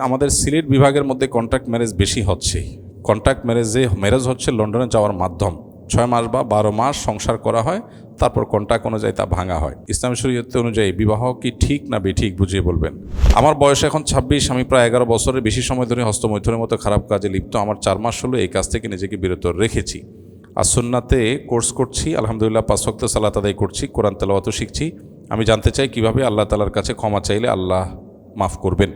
আমাদের সিলেট বিভাগের মধ্যে কন্ট্রাক্ট ম্যারেজ বেশি হচ্ছে। কন্ট্রাক্ট ম্যারেজ হচ্ছে লন্ডনে যাওয়ার মাধ্যম। 6 মাস বা 12 মাস সংসার করা হয়, তারপর কন্ট্রাক্ট অনুযায়ী তা ভাঙা হয়। ইসলাম শরীয়ত অনুযায়ী বিবাহ কি ঠিক না বেঠিক বুঝিয়ে বলবেন। আমার বয়স এখন 26, আমি প্রায় 11 বছরের বেশি সময় ধরে হস্তমৈথুনের মতো খারাপ কাজে লিপ্ত। আমার 4 মাস হলো এই কাজ থেকে নিজেকে বিরত রেখেছি। আর সুন্নাতে কোর্স করছি, আলহামদুলিল্লাহ 5 ওয়াক্ত সালাত আদায় করছি, কোরআন তেলাওয়াতও শিখছি। আমি জানতে চাই কিভাবে আল্লাহ তাআলার কাছে ক্ষমা চাইলে আল্লাহ মাফ করবেন।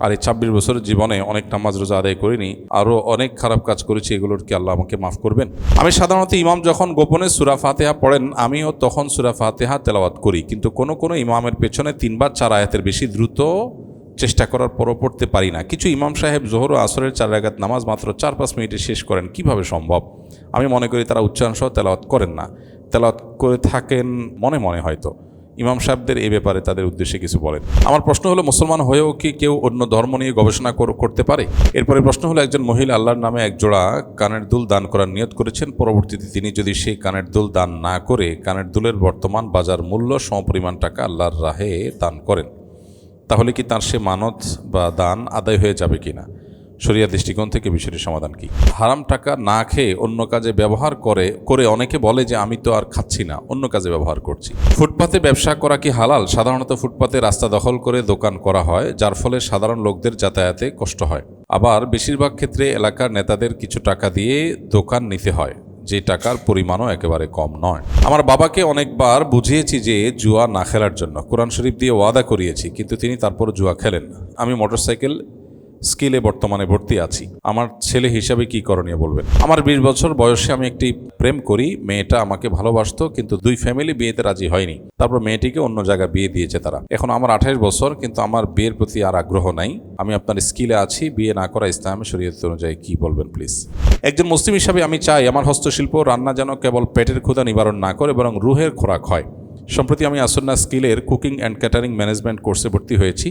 আর এই 26 বছরের জীবনে অনেক নামাজ রোজা আদায় করিনি, আরও অনেক খারাপ কাজ করেছি, এগুলোর কি আল্লাহ আমাকে মাফ করবেন? আমি সাধারণত ইমাম যখন গোপনে সূরা ফাতিহা পড়েন, আমিও তখন সূরা ফাতিহা তেলাওয়াত করি, কিন্তু কোনো ইমামের পেছনে 3 বা 4 আয়াতের বেশি দ্রুত চেষ্টা করার পরও পড়তে পারি না। কিছু ইমাম সাহেব জোহর ও আসরের 4 রাকাত নামাজ মাত্র 4-5 মিনিটে শেষ করেন, কিভাবে সম্ভব? আমি মনে করি তারা উচ্চারণসহ তেলাওয়াত করেন না, তেলাওয়াত করে থাকেন মনে মনে হয়তো। ইমাম সাহেবদের এ ব্যাপারে তাদের উদ্দেশ্যে কিছু বলেন। আমার প্রশ্ন হলো, মুসলমান হয়েও কি কেউ অন্য ধর্ম নিয়ে গবেষণা করতে পারে? এরপরে প্রশ্ন হলো, একজন মহিলা আল্লাহর নামে এক জোড়া কানের দুল দান করার নিয়ত করেছেন, পরবর্তীতে তিনি যদি সেই কানের দুল দান না করে কানের দুলের বর্তমান বাজার মূল্য সমপরিমাণ টাকা আল্লাহর রাহে দান করেন, তাহলে কি তার সে মানত বা দান আদায় হয়ে যাবে কিনা? শরিয়া দৃষ্টিকোণ থেকে বিষয়টির সমাধান কি? হারাম টাকা না খেয়ে অন্য কাজে ব্যবহার করে অনেকে বলে যে আমি তো আর খাচ্ছি না, অন্য কাজে ব্যবহার করছি। ফুটপাতে ব্যবসা করা কি হালাল? সাধারণত ফুটপাতে রাস্তা দখল করে দোকান করা হয়, যার ফলে সাধারণ লোকদের যাতায়াতে কষ্ট হয়। আবার বেশিরভাগ ক্ষেত্রে এলাকার নেতাদের কিছু টাকা দিয়ে দোকান নিতে হয়, যে টাকার পরিমাণও একেবারে কম নয়। আমার বাবাকে অনেকবার বুঝিয়েছি যে জুয়া না খেলার জন্য, কোরআন শরীফ দিয়ে ওয়াদা করিয়েছি, কিন্তু তিনি তারপর জুয়া খেলেন। আমি মোটরসাইকেল স্কিলে বর্তমানে ভর্তি আছি। আমার ছেলে হিসাবে কি করণীয় বলবেন? আমার 20 বছর বয়সে আমি একটি প্রেম করি। মেয়েটা আমাকে ভালোবাসতো, কিন্তু 2 ফ্যামিলি বিয়েতে রাজি হয়নি। তারপর মেয়েটিকে অন্য জায়গায় বিয়ে দিয়েছে তারা। এখন আমার 28 বছর, কিন্তু আমার বিয়ের প্রতি আর আগ্রহ নাই। আমি আপনার স্কিলে আছি, বিয়ে না করা ইসলামী শরীয়ত অনুযায়ী কি বলবেন প্লিজ? একজন মুসলিম হিসাবে আমি চাই আমার হস্তশিল্প রান্না যেন কেবল পেটের ক্ষুধা নিবারণ না করে, বরং রুহের খোরাক হয়। সম্প্রতি আমি আসন্না স্কিলের কুকিং অ্যান্ড ক্যাটারিং ম্যানেজমেন্ট কোর্সে ভর্তি হয়েছি,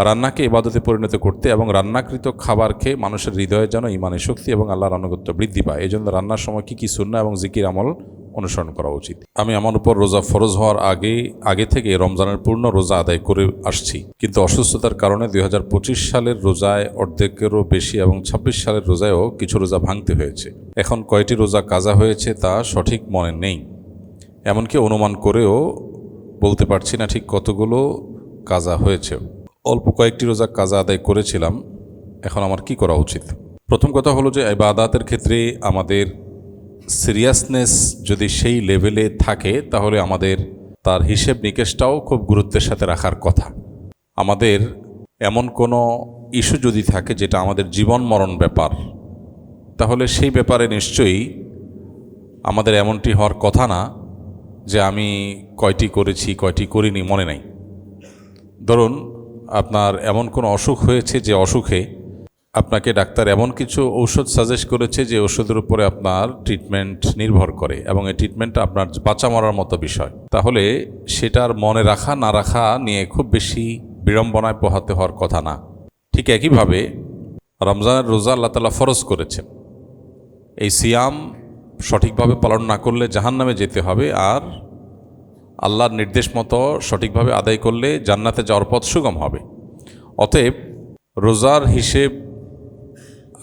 রান্নাকে ইবাদতে পরিণত করতে এবং রান্নাকৃত খাবার খেয়ে মানুষের হৃদয়ে যেন ইমানের শক্তি এবং আল্লাহর আনুগত্য বৃদ্ধি পায়। এই জন্য রান্নার সময় কী সুন্নাহ এবং জিকির আমল অনুসরণ করা উচিত? আমি আমার উপর রোজা ফরজ হওয়ার আগে থেকে রমজানের পূর্ণ রোজা আদায় করে আসছি, কিন্তু অসুস্থতার কারণে 2025 সালের রোজায় অর্ধেকেরও বেশি এবং 26 সালের রোজায়ও কিছু রোজা ভাঙতে হয়েছে। এখন কয়টি রোজা কাজা হয়েছে তা সঠিক মনে নেই, এমনকি অনুমান করেও বলতে পারছি না ঠিক কতগুলো কাজা হয়েছে। অল্প কয়েকটি রোজা কাজা আদায় করেছিলাম, এখন আমার কি করা উচিত? প্রথম কথা হলো যে ইবাদতের ক্ষেত্রে আমাদের সিরিয়াসনেস যদি সেই লেভেলে থাকে, তাহলে আমাদের তার হিসেব নিকেশটাও খুব গুরুত্বের সাথে রাখার কথা। আমাদের এমন কোনো ইস্যু যদি থাকে যেটা আমাদের জীবন মরণ ব্যাপার, তাহলে সেই ব্যাপারে নিশ্চয়ই আমাদের এমনটি হওয়ার কথা না যে আমি কয়টি করেছি কয়টি করিনি মনে নাই। ধরুন আপনার এমন কোনো অসুখ হয়েছে যে অসুখে আপনাকে ডাক্তার এমন কিছু ঔষধ সাজেস্ট করেছে যে ওষুধের উপরে আপনার ট্রিটমেন্ট নির্ভর করে, এবং এই ট্রিটমেন্টটা আপনার বাঁচা মরার মতো বিষয়, তাহলে সেটার মনে রাখা না রাখা নিয়ে খুব বেশি বিড়ম্বনায় পোহাতে হওয়ার কথা না। ঠিক একইভাবে রমজানের রোজা আল্লাহ তাআলা ফরজ করেছেন। এই সিয়াম সঠিকভাবে পালন না করলে জাহান্নামে যেতে হবে, আর আল্লাহর নির্দেশ মতো সঠিকভাবে আদায় করলে জান্নাতে যাওয়ার পথ সুগম হবে। অতএব রোজার হিসেব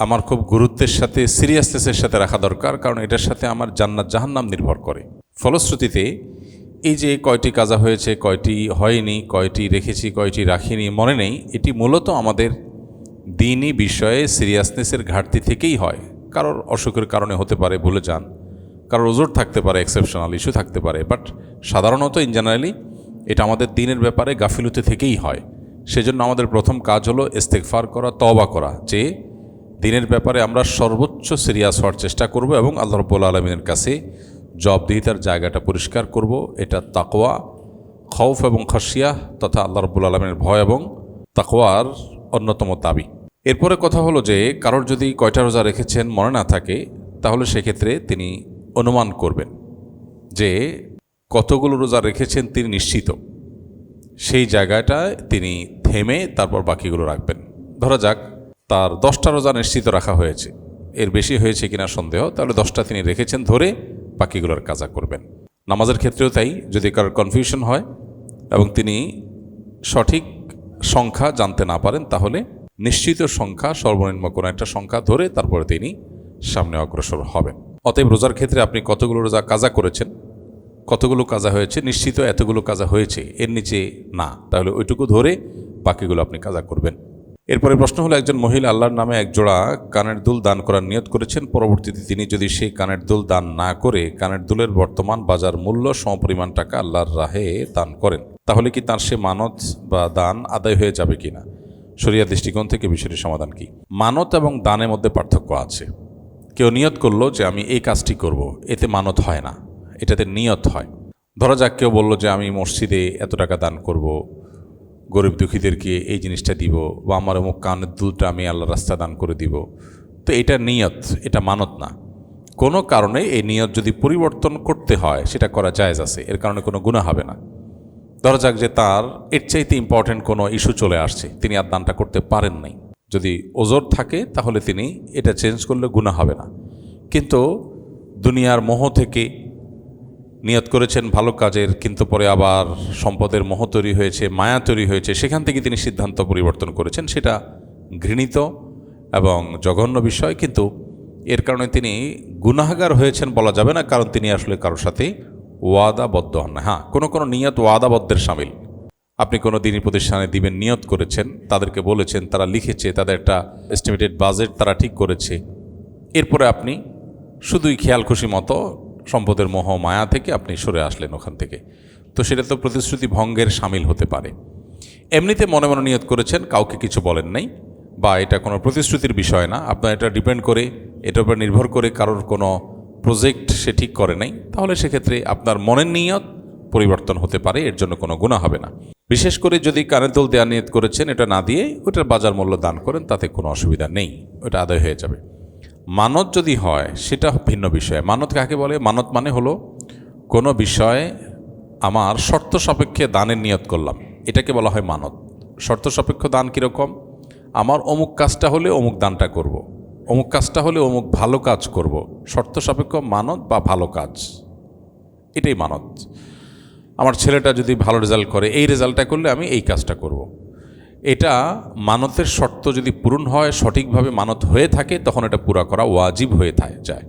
আমার খুব গুরুত্বের সাথে সিরিয়াসনেসের সাথে রাখা দরকার, কারণ এটার সাথে আমার জান্নাত জাহান্নাম নির্ভর করে। ফলশ্রুতিতে এই যে কয়টি কাজা হয়েছে, কয়টি হয়নি, কয়টি রেখেছি, কয়টি রাখিনি মনে নেই, এটি মূলত আমাদের দ্বীনি বিষয়ে সিরিয়াসনেসের ঘাটতি থেকেই হয়। কারোর অসুখের কারণে হতে পারে, ভুলে যান, কারোর ওজোর থাকতে পারে, এক্সেপশনাল ইস্যু থাকতে পারে, বাট সাধারণত ইন জেনারেলি এটা আমাদের দ্বীনের ব্যাপারে গাফিলতি থেকেই হয়। সেজন্য আমাদের প্রথম কাজ হলো ইস্তেগফার করা, তওবা করা, যে দ্বীনের ব্যাপারে আমরা সর্বোচ্চ সিরিয়াস হওয়ার চেষ্টা করব এবং আল্লাহ রাব্বুল আলামিনের কাছে জবাবদিহিতার জায়গাটা পরিষ্কার করব। এটা তাকওয়া, খৌফ এবং খাশিয়া তথা আল্লাহ রাব্বুল আলামিনের ভয় এবং তাকওয়ার অন্যতম দাবি। এরপরে কথা হলো যে কারোর যদি কয়টা রোজা রেখেছেন মনে না থাকে, তাহলে সেক্ষেত্রে তিনি অনুমান করবেন যে কতগুলো রোজা রেখেছেন তিনি নিশ্চিত, সেই জায়গাটায় তিনি থেমে তারপর বাকিগুলো রাখবেন। ধরা যাক তার 10টা রোজা নিশ্চিত রাখা হয়েছে, এর বেশি হয়েছে কিনা সন্দেহ, তাহলে 10টা তিনি রেখেছেন ধরে বাকিগুলোর কাজা করবেন। নামাজের ক্ষেত্রেও তাই, যদি কারোর কনফিউশন হয় এবং তিনি সঠিক সংখ্যা জানতে না পারেন, তাহলে নিশ্চিত সংখ্যা, সর্বনিম্ন কোনো একটা সংখ্যা ধরে তারপরে তিনি সামনে অগ্রসর হবেন। অতএব রোজার ক্ষেত্রে আপনি কতগুলো রোজা কাজা করেছেন, কতগুলো কাজা হয়েছে, নিশ্চিত এতগুলো কাজা হয়েছে, এর নিচে না, তাহলে ওইটুকু ধরে বাকিগুলো আপনি কাজা করবেন। এরপরে প্রশ্ন হলো, একজন মহিলা আল্লাহর নামে এক জোড়া কানের দুল দান করার নিয়ত করেছেন, পরবর্তীতে তিনি যদি সেই কানের দুল দান না করে কানের দুলের বর্তমান বাজার মূল্য সমপরিমাণ টাকা আল্লাহর রাহে দান করেন, তাহলে কি তার সে মানত বা দান আদায় হয়ে যাবে কিনা? শরিয়া দৃষ্টিকোণ থেকে বিষয়টির সমাধান কি? মানত এবং দানের মধ্যে পার্থক্য আছে। কেউ নিয়ত করলো যে আমি এই কাজটি করব, এতে মানত হয় না, এটাতে নিয়ত হয়। ধরা যাক কেউ বলল যে আমি মসজিদে এত টাকা দান করব, গরিব দুঃখীদেরকে এই জিনিসটা দিব, বা আমার অমুক কানের দুলটা আমি আল্লাহর রাস্তা দান করে দিব, তো এটা নিয়ত, এটা মানত না। কোনো কারণে এই নিয়ত যদি পরিবর্তন করতে হয় সেটা করা জায়েজ আছে, এর কারণে কোনো গুনাহ হবে না। ধরা যাক যে তার এর চাইতে ইম্পর্টেন্ট কোনো ইস্যু চলে আসছে, তিনি আর দানটা করতে পারেন নাই, যদি ওজর থাকে তাহলে তিনি এটা চেঞ্জ করলে গুনাহ হবে না। কিন্তু দুনিয়ার মোহ থেকে নিয়ত করেছেন ভালো কাজের, কিন্তু পরে আবার সম্পদের মোহ তৈরি হয়েছে, মায়া তৈরি হয়েছে, সেখান থেকে তিনি সিদ্ধান্ত পরিবর্তন করেছেন, সেটা ঘৃণিত এবং জঘন্য বিষয়। কিন্তু এর কারণে তিনি গুনাহগার হয়েছেন বলা যাবে না, কারণ তিনি আসলে কারোর সাথে ওয়াদাবদ্ধ হন না। হ্যাঁ, কোনো কোনো নিয়ত ওয়াদাবদ্ধের সামিল। আপনি কোনো দিনই প্রতিষ্ঠানে দিবেন, নিয়ত করেছেন, তাদেরকে বলেছেন, তারা লিখেছে, তাদের একটা এস্টিমেটেড বাজেট তারা ঠিক করেছে, এরপরে আপনি শুধুই খেয়াল খুশি মতো সম্পদের মোহ মায়া থেকে আপনি সরে আসলেন ওখান থেকে, তো সেটা তো প্রতিশ্রুতি ভঙ্গের সামিল হতে পারে। এমনিতে মনে মনে নিয়ত করেছেন, কাউকে কিছু বলেন নাই, বা এটা কোনো প্রতিশ্রুতির বিষয় না, আপনার এটা ডিপেন্ড করে, এটার উপর নির্ভর করে কারোর কোনো প্রজেক্ট সে ঠিক করে নাই, তাহলে সেক্ষেত্রে আপনার মনের নিয়ত পরিবর্তন হতে পারে, এর জন্য কোনো গুনাহ হবে না। বিশেষ করে যদি কানের দুল দেওয়ার নিয়ত করেছেন, এটা না দিয়ে ওটার বাজার মূল্য দান করেন, তাতে কোনো অসুবিধা নেই, ওটা আদায় হয়ে যাবে। মানত যদি হয় সেটা ভিন্ন বিষয়। মানত কাকে বলে? মানত মানে হলো কোনো বিষয়ে আমার শর্ত সাপেক্ষে দানের নিয়ত করলাম, এটাকে বলা হয় মানত। শর্ত সাপেক্ষ দান কীরকম? আমার অমুক কাজটা হলে অমুক দানটা করব, অমুক কাজটা হলে অমুক ভালো কাজ করব, শর্ত সাপেক্ষ মানত বা ভালো কাজ, এটাই মানত। আমার ছেলেটা যদি ভালো রেজাল্ট করে, এই রেজাল্টটা করলে আমি এই কাজটা করব, এটা মানতের শর্ত যদি পূরণ হয়, সঠিকভাবে মানত হয়ে থাকে, তখন এটা পুরা করা ওয়াজিব হয়ে যায়।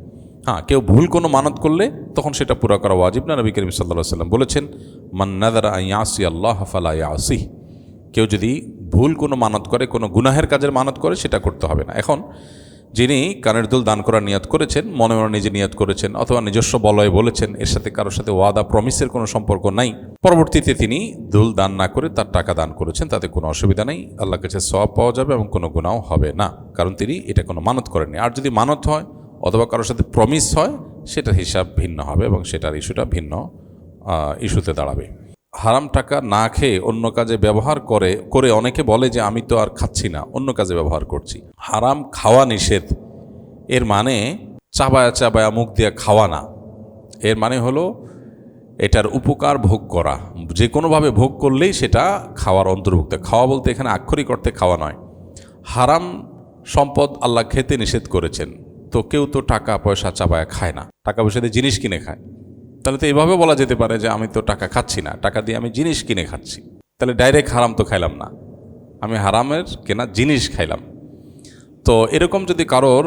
হ্যাঁ, কেউ ভুল কোনো মানত করলে তখন সেটা পুরা করা ওয়াজিব না। নবী করিম সাল্লাল্লাহু আলাইহি ওয়াসাল্লাম বলেছেন, মান নাযারা আন ইয়াসি আল্লাহ ফালা ইয়াসিহ। কেউ যদি ভুল কোনো মানত করে, কোনো গুনাহের কাজের মানত করে, সেটা করতে হবে না। এখন যিনি কানের দুল দান করার নিয়ত করেছেন, মনে মনে নিজে নিয়ত করেছেন, অথবা নিজস্ব বলয়ে বলেছেন, এর সাথে কারোর সাথে ওয়াদা প্রমিসের কোনো সম্পর্ক নাই, পরবর্তীতে তিনি দুল দান না করে তার টাকা দান করেছেন, তাতে কোনো অসুবিধা নেই, আল্লাহর কাছে সওয়াব পাওয়া যাবে এবং কোনো গুনাহ হবে না, কারণ তিনি এটা কোনো মানত করেননি। আর যদি মানত হয় অথবা কারোর সাথে প্রমিস হয়, সেটার হিসাব ভিন্ন হবে এবং সেটার ইস্যুটা ভিন্ন ইস্যুতে দাঁড়াবে। হারাম টাকা না খেয়ে অন্য কাজে ব্যবহার করে অনেকে বলে যে আমি তো আর খাচ্ছি না, অন্য কাজে ব্যবহার করছি। হারাম খাওয়া নিষেধ, এর মানে চাবায়া চাবায়া মুখ দিয়ে খাওয়া না। এর মানে হলো এটার উপকার ভোগ করা, যে কোনোভাবে ভোগ করলেই সেটা খাওয়ার অন্তর্ভুক্ত। খাওয়া বলতে এখানে আক্ষরিক অর্থে খাওয়া নয়। হারাম সম্পদ আল্লাহ খেতে নিষেধ করেছেন, তো কেউ তো টাকা পয়সা চাবায়া খায় না, টাকা পয়সা দিয়ে জিনিস কিনে খায়। তাহলে তো এভাবে বলা যেতে পারে যে আমি তো টাকা খাচ্ছি না, টাকা দিয়ে আমি জিনিস কিনে খাচ্ছি, তাহলে ডাইরেক্ট হারাম তো খাইলাম না, আমি হারামের কেনা জিনিস খাইলাম। তো এরকম যদি কারোর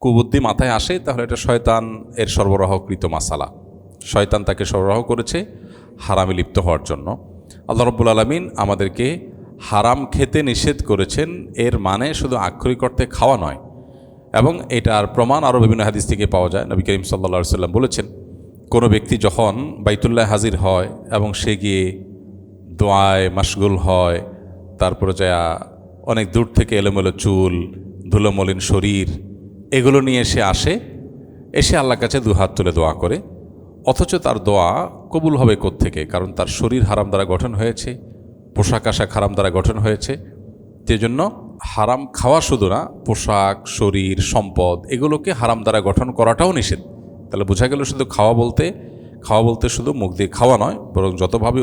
কুবুদ্ধি মাথায় আসে, তাহলে এটা শয়তান এর সরবরাহকৃত মাসালা, শয়তান তাকে সরবরাহ করেছে হারামে লিপ্ত হওয়ার জন্য। আল্লাহ রাব্বুল আলামিন আমাদেরকে হারাম খেতে নিষেধ করেছেন, এর মানে শুধু আক্ষরিক অর্থে খাওয়া নয়, এবং এটার প্রমাণ আরও বিভিন্ন হাদিস থেকে পাওয়া যায়। নবী করিম সাল্লাল্লাহু আলাইহি ওয়াসাল্লাম বলেছেন, কোনো ব্যক্তি যখন বাইতুল্লাহ হাজির হয় এবং সে গিয়ে দোয়ায় মাশগুল হয়, তারপরে যা অনেক দূর থেকে এলোমেলো চুল, ধুলোমলিন শরীর, এগুলো নিয়ে এসে আল্লাহর কাছে দুহাত তুলে দোয়া করে, অথচ তার দোয়া কবুল হবে কোত্থেকে? কারণ তার শরীর হারাম দ্বারা গঠন হয়েছে, পোশাক আশাক হারাম দ্বারা গঠন হয়েছে। সেজন্য হারাম খাওয়া শুধু না, পোশাক, শরীর, সম্পদ, এগুলোকে হারাম দ্বারা গঠন করাটাও নিষেধ। তাহলে বোঝা গেল শুধু খাওয়া বলতে শুধু মুখ দিয়ে খাওয়া নয়, বরং যতভাবে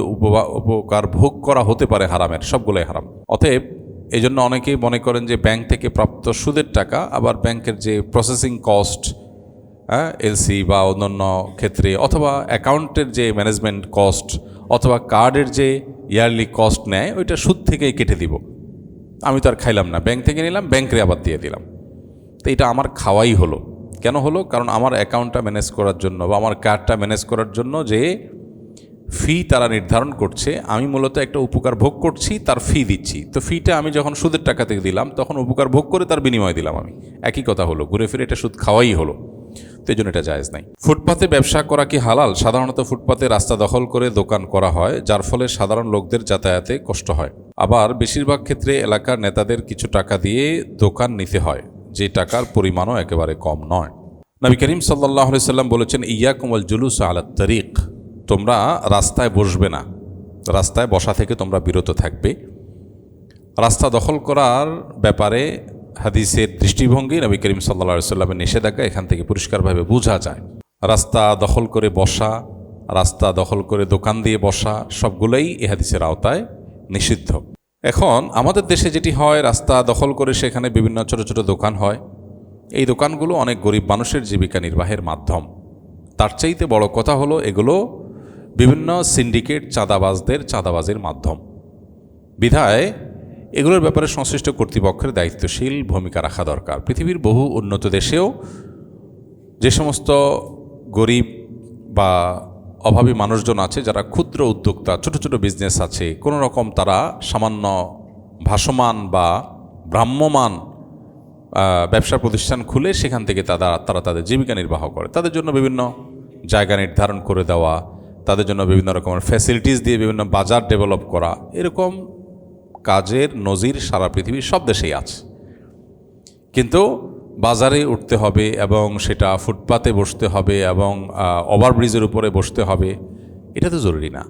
উপকার ভোগ করা হতে পারে হারামের, সবগুলোই হারাম। অতএব এই জন্য অনেকেই মনে করেন যে ব্যাংক থেকে প্রাপ্ত সুদের টাকা, আবার ব্যাংকের যে প্রসেসিং কস্ট, এলসি বা অন্যান্য ক্ষেত্রে, অথবা অ্যাকাউন্টের যে ম্যানেজমেন্ট কস্ট, অথবা কার্ডের যে ইয়ারলি কস্ট নেয়, ওইটা সুদ থেকেই কেটে দিব। আমি তো আর খাইলাম না, ব্যাংক থেকে নিলাম, ব্যাংকে আবার দিয়ে দিলাম। তো এটা আমার খাওয়াই হলো। কেন হলো? কারণ আমার অ্যাকাউন্টটা ম্যানেজ করার জন্য বা আমার কার্ডটা ম্যানেজ করার জন্য যে ফি তারা নির্ধারণ করছে, আমি মূলত একটা উপকার ভোগ করছি, তার ফি দিচ্ছি। তো ফিটা আমি যখন সুদের টাকা থেকে দিলাম, তখন উপকার ভোগ করে তার বিনিময় দিলাম আমি। একই কথা হলো, ঘুরে ফিরে এটা সুদ খাওয়াই হলো। তো এই জন্য এটা জায়েজ নাই। ফুটপাতে ব্যবসা করা কি হালাল? সাধারণত ফুটপাতে রাস্তা দখল করে দোকান করা হয়, যার ফলে সাধারণ লোকদের যাতায়াতে কষ্ট হয়। আবার বেশিরভাগ ক্ষেত্রে এলাকার নেতাদের কিছু টাকা দিয়ে দোকান নিতে হয়, যে টাকার পরিমাণও একেবারে কম নয়। নবী করিম সাল্লাল্লাহু আলাইহি সাল্লাম বলেছেন, ইয়াকুম ওয়াল জুলুস আলা তারিক, তোমরা রাস্তায় বসবে না, রাস্তায় বসা থেকে তোমরা বিরত থাকবে। রাস্তা দখল করার ব্যাপারে হাদিসের দৃষ্টিভঙ্গি, নবী করিম সাল্লাল্লাহু আলাইহি সাল্লামের নিষেধাজ্ঞা এখান থেকে পরিষ্কারভাবে বোঝা যায়। রাস্তা দখল করে বসা, রাস্তা দখল করে দোকান দিয়ে বসা, সবগুলোই এ হাদিসের আওতায় নিষিদ্ধ। এখন আমাদের দেশে যেটি হয়, রাস্তা দখল করে সেখানে বিভিন্ন ছোট ছোট দোকান হয়। এই দোকানগুলো অনেক গরিব মানুষের জীবিকা নির্বাহের মাধ্যম। তার চাইতে বড় কথা হলো, এগুলো বিভিন্ন সিন্ডিকেট চাঁদাবাজদের চাঁদাবাজির মাধ্যম। বিধায় এগুলোর ব্যাপারে সংশ্লিষ্ট কর্তৃপক্ষের দায়িত্বশীল ভূমিকা রাখা দরকার। পৃথিবীর বহু উন্নত দেশেও যে সমস্ত গরিব বা অভাবী মানুষজন আছে, যারা ক্ষুদ্র উদ্যোক্তা, ছোট ছোট বিজনেস আছে, কোনো রকম তারা সামান্য ভাসমান বা ভ্রাম্যমান ব্যবসা প্রতিষ্ঠান খুলে সেখান থেকে তারা তাদের জীবিকা নির্বাহ করে, তাদের জন্য বিভিন্ন জায়গা নির্ধারণ করে দেওয়া, তাদের জন্য বিভিন্ন রকমের ফ্যাসিলিটিস দিয়ে বিভিন্ন বাজার ডেভেলপ করা, এরকম কাজের নজির সারা পৃথিবীর সব দেশেই আছে। কিন্তু বাজারে উঠতে হবে এবং সেটা ফুটপাতে বসতে হবে এবং ওভারব্রিজের উপরে বসতে হবে, এটা তো জরুরি না।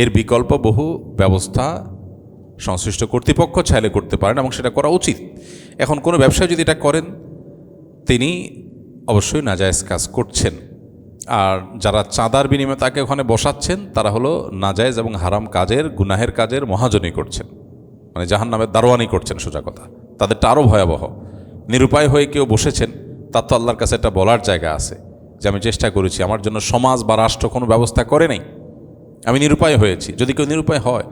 এর বিকল্প বহু ব্যবস্থা সংশ্লিষ্ট কর্তৃপক্ষ চাইলে করতে পারেন এবং সেটা করা উচিত। এখন কোনো ব্যবসায়ী যদি এটা করেন, তিনি অবশ্যই নাজায়েজ কাজ করছেন। আর যারা চাঁদার বিনিময়ে তাকে ওখানে বসাচ্ছেন, তারা হলো নাজায়েজ এবং হারাম কাজের, গুনাহের কাজের মহাজনী করছেন, মানে জাহান্নামের দারোয়ানি করছেন, সোজা কথা। তাদেরটা আরও ভয়াবহ। নিরুপায় হয়ে কেউ বসেছেন, তার তো আল্লাহর কাছে একটা বলার জায়গা আছে যে আমি চেষ্টা করেছি, আমার জন্য সমাজ বা রাষ্ট্র কোনো ব্যবস্থা করে নেই, আমি নিরুপায় হয়েছি। যদি কেউ নিরুপায় হয়,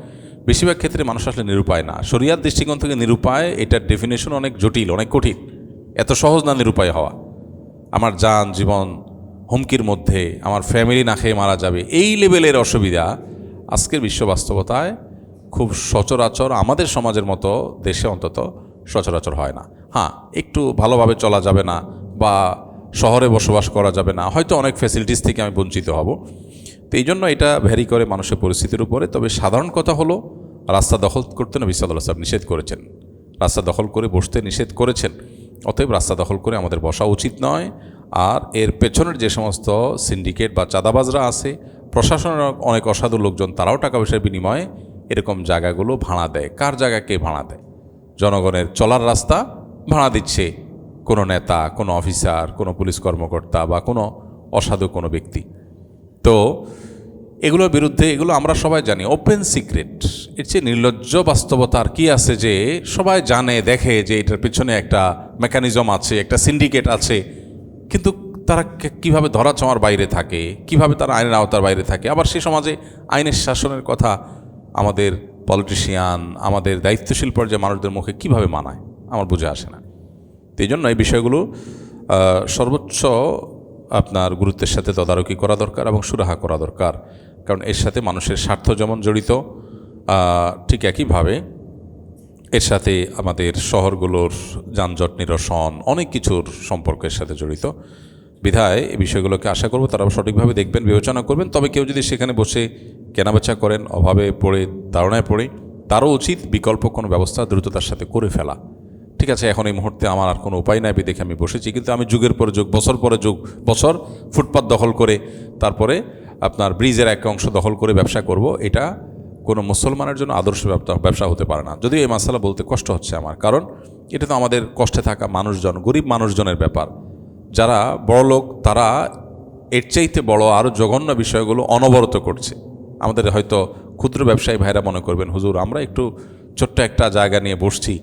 বেশিরভাগ ক্ষেত্রে মানুষ আসলে নিরুপায় না। শরিয়ার দৃষ্টিকোণ থেকে নিরুপায়, এটার ডেফিনেশন অনেক জটিল, অনেক কঠিন। এত সহজ না নিরুপায় হওয়া। আমার জান জীবন হুমকির মধ্যে, আমার ফ্যামিলি না খেয়ে মারা যাবে, এই লেভেলের অসুবিধা আজকের বিশ্ব বাস্তবতায় খুব সচরাচর আমাদের সমাজের মতো দেশে অন্তত সচরাচর হয় না। হ্যাঁ, একটু ভালোভাবে চলা যাবে না বা শহরে বসবাস করা যাবে না, হয়তো অনেক ফ্যাসিলিটিস থেকে আমি বঞ্চিত হব। তো এই জন্য এটা ভ্যারি করে মানুষের পরিস্থিতির উপরে। তবে সাধারণ কথা হলো, রাস্তা দখল করতে নবী সাল্লাল্লাহু আলাইহি ওয়াসাল্লাম নিষেধ করেছেন, রাস্তা দখল করে বসতে নিষেধ করেছেন। অতএব রাস্তা দখল করে আমাদের বসা উচিত নয়। আর এর পেছনের যে সমস্ত সিন্ডিকেট বা চাঁদাবাজরা আছে, প্রশাসনের অনেক অসাধু লোকজন, তারাও টাকা পয়সার বিনিময়ে এরকম জায়গাগুলো ভাড়া দেয়। কার জায়গা কে ভাড়া দেয়? জনগণের চলার রাস্তা ভাড়া দিচ্ছে কোনো নেতা, কোনো অফিসার, কোনো পুলিশ কর্মকর্তা বা কোনো অসাধু কোনো ব্যক্তি। তো এগুলোর বিরুদ্ধে, এগুলো আমরা সবাই জানি, ওপেন সিক্রেট। এর চেয়ে নির্লজ্জ বাস্তবতা আর কি আছে যে সবাই জানে, দেখে যে এটার পিছনে একটা মেকানিজম আছে, একটা সিন্ডিকেট আছে, কিন্তু তারা কিভাবে ধরাছোঁয়ার বাইরে থাকে, কিভাবে তারা আইনের আওতার বাইরে থাকে। আবার সে সমাজে আইনের শাসনের কথা আমাদের পলিটিশিয়ান, আমাদের দায়িত্বশীল পর্যায়ে মানুষদের মুখে কিভাবে মানায়, আমার বুঝে আসে না। তো এই জন্য এই বিষয়গুলো সর্বোচ্চ আপনার গুরুত্বের সাথে তদারকি করা দরকার এবং সুরাহা করা দরকার। কারণ এর সাথে মানুষের স্বার্থ যেমন জড়িত, ঠিক একইভাবে এর সাথে আমাদের শহরগুলোর যানজট নিরসন, অনেক কিছুর সম্পর্কের সাথে জড়িত। বিধায় এই বিষয়গুলোকে আশা করব তারা সঠিকভাবে দেখবেন, বিবেচনা করবেন। তবে কেউ যদি সেখানে বসে কেনাবেচা করেন, অভাবে পড়ে, তাড়নায় পড়ে, তারও উচিত বিকল্প কোনো ব্যবস্থা দ্রুততার সাথে করে ফেলা। ঠিক আছে, এখন এই মুহূর্তে আমার আর কোনো উপায় নাই, দেখে আমি বসেছি, কিন্তু আমি যুগের পরে যুগ, বছর পরে বছর ফুটপাত দখল করে, তারপরে আপনার ব্রিজের এক অংশ দখল করে ব্যবসা করব, এটা কোনো মুসলমানের জন্য আদর্শ ব্যবসা হতে পারে না। যদিও এই মাসালা বলতে কষ্ট হচ্ছে আমার, কারণ এটা তো আমাদের কষ্টে থাকা মানুষজন, গরিব মানুষজনের ব্যাপার। যারা বড় লোক, তারা এর চাইতে বড় আরও জঘন্য বিষয়গুলো অনবরত করছে। আমাদের হয়তো ক্ষুদ্র ব্যবসায়ী ভাইরা মনে করবেন, হুজুর আমরা একটু ছোট্ট একটা জায়গা নিয়ে বসছি,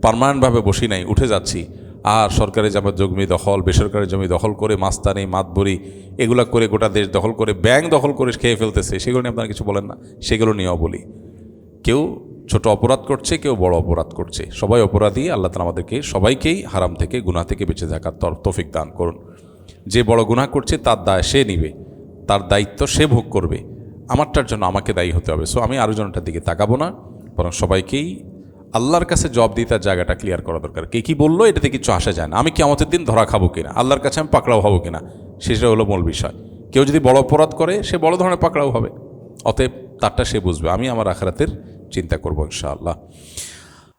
পার্মানেন্টভাবে বসি নাই, উঠে যাচ্ছি, আর সরকারি জমি দখল, বেসরকারি জমি দখল করে মাস্তানি, মাতবরি এগুলা করে গোটা দেশ দখল করে, ব্যাংক দখল করে খেয়ে ফেলতেছে, সেগুলো নিয়ে আপনারা কিছু বলেন না? সেগুলো নিয়েও বলি, কেউ ছোট অপরাধ করছে, কেউ বড় অপরাধ করছে, সবাই অপরাধী। আল্লাহ তাআলা আমাদেরকে সবাইকেই হারাম থেকে, গুনাহ থেকে বেঁচে থাকার তৌফিক দান করুন। যে বড় গুনাহ করছে তার দায় সে নিবে, তার দায়িত্ব সে ভোগ করবে, আমারটার জন্য আমাকে দায়ী হতে হবে। সো আমি আরেকজনটার দিকে তাকাবো না, বরং সবাইকেই আল্লাহর কাছে জবাব দিয়ে তার জায়গাটা ক্লিয়ার করা দরকার। কে কী বললো এটাতে কিছু আসা যায় না। আমি কিয়ামতের দিন ধরা খাবো কিনা, আল্লাহর কাছে আমি পাকড়াও হবো কিনা, সেটা হলো মূল বিষয়। কেউ যদি বড় অপরাধ করে সে বড় ধরনের পাকড়াও হবে, অতএব তারটা সে বুঝবে। আমি আমার আখিরাতের চিন্তা করবো ইনশাআল্লাহ।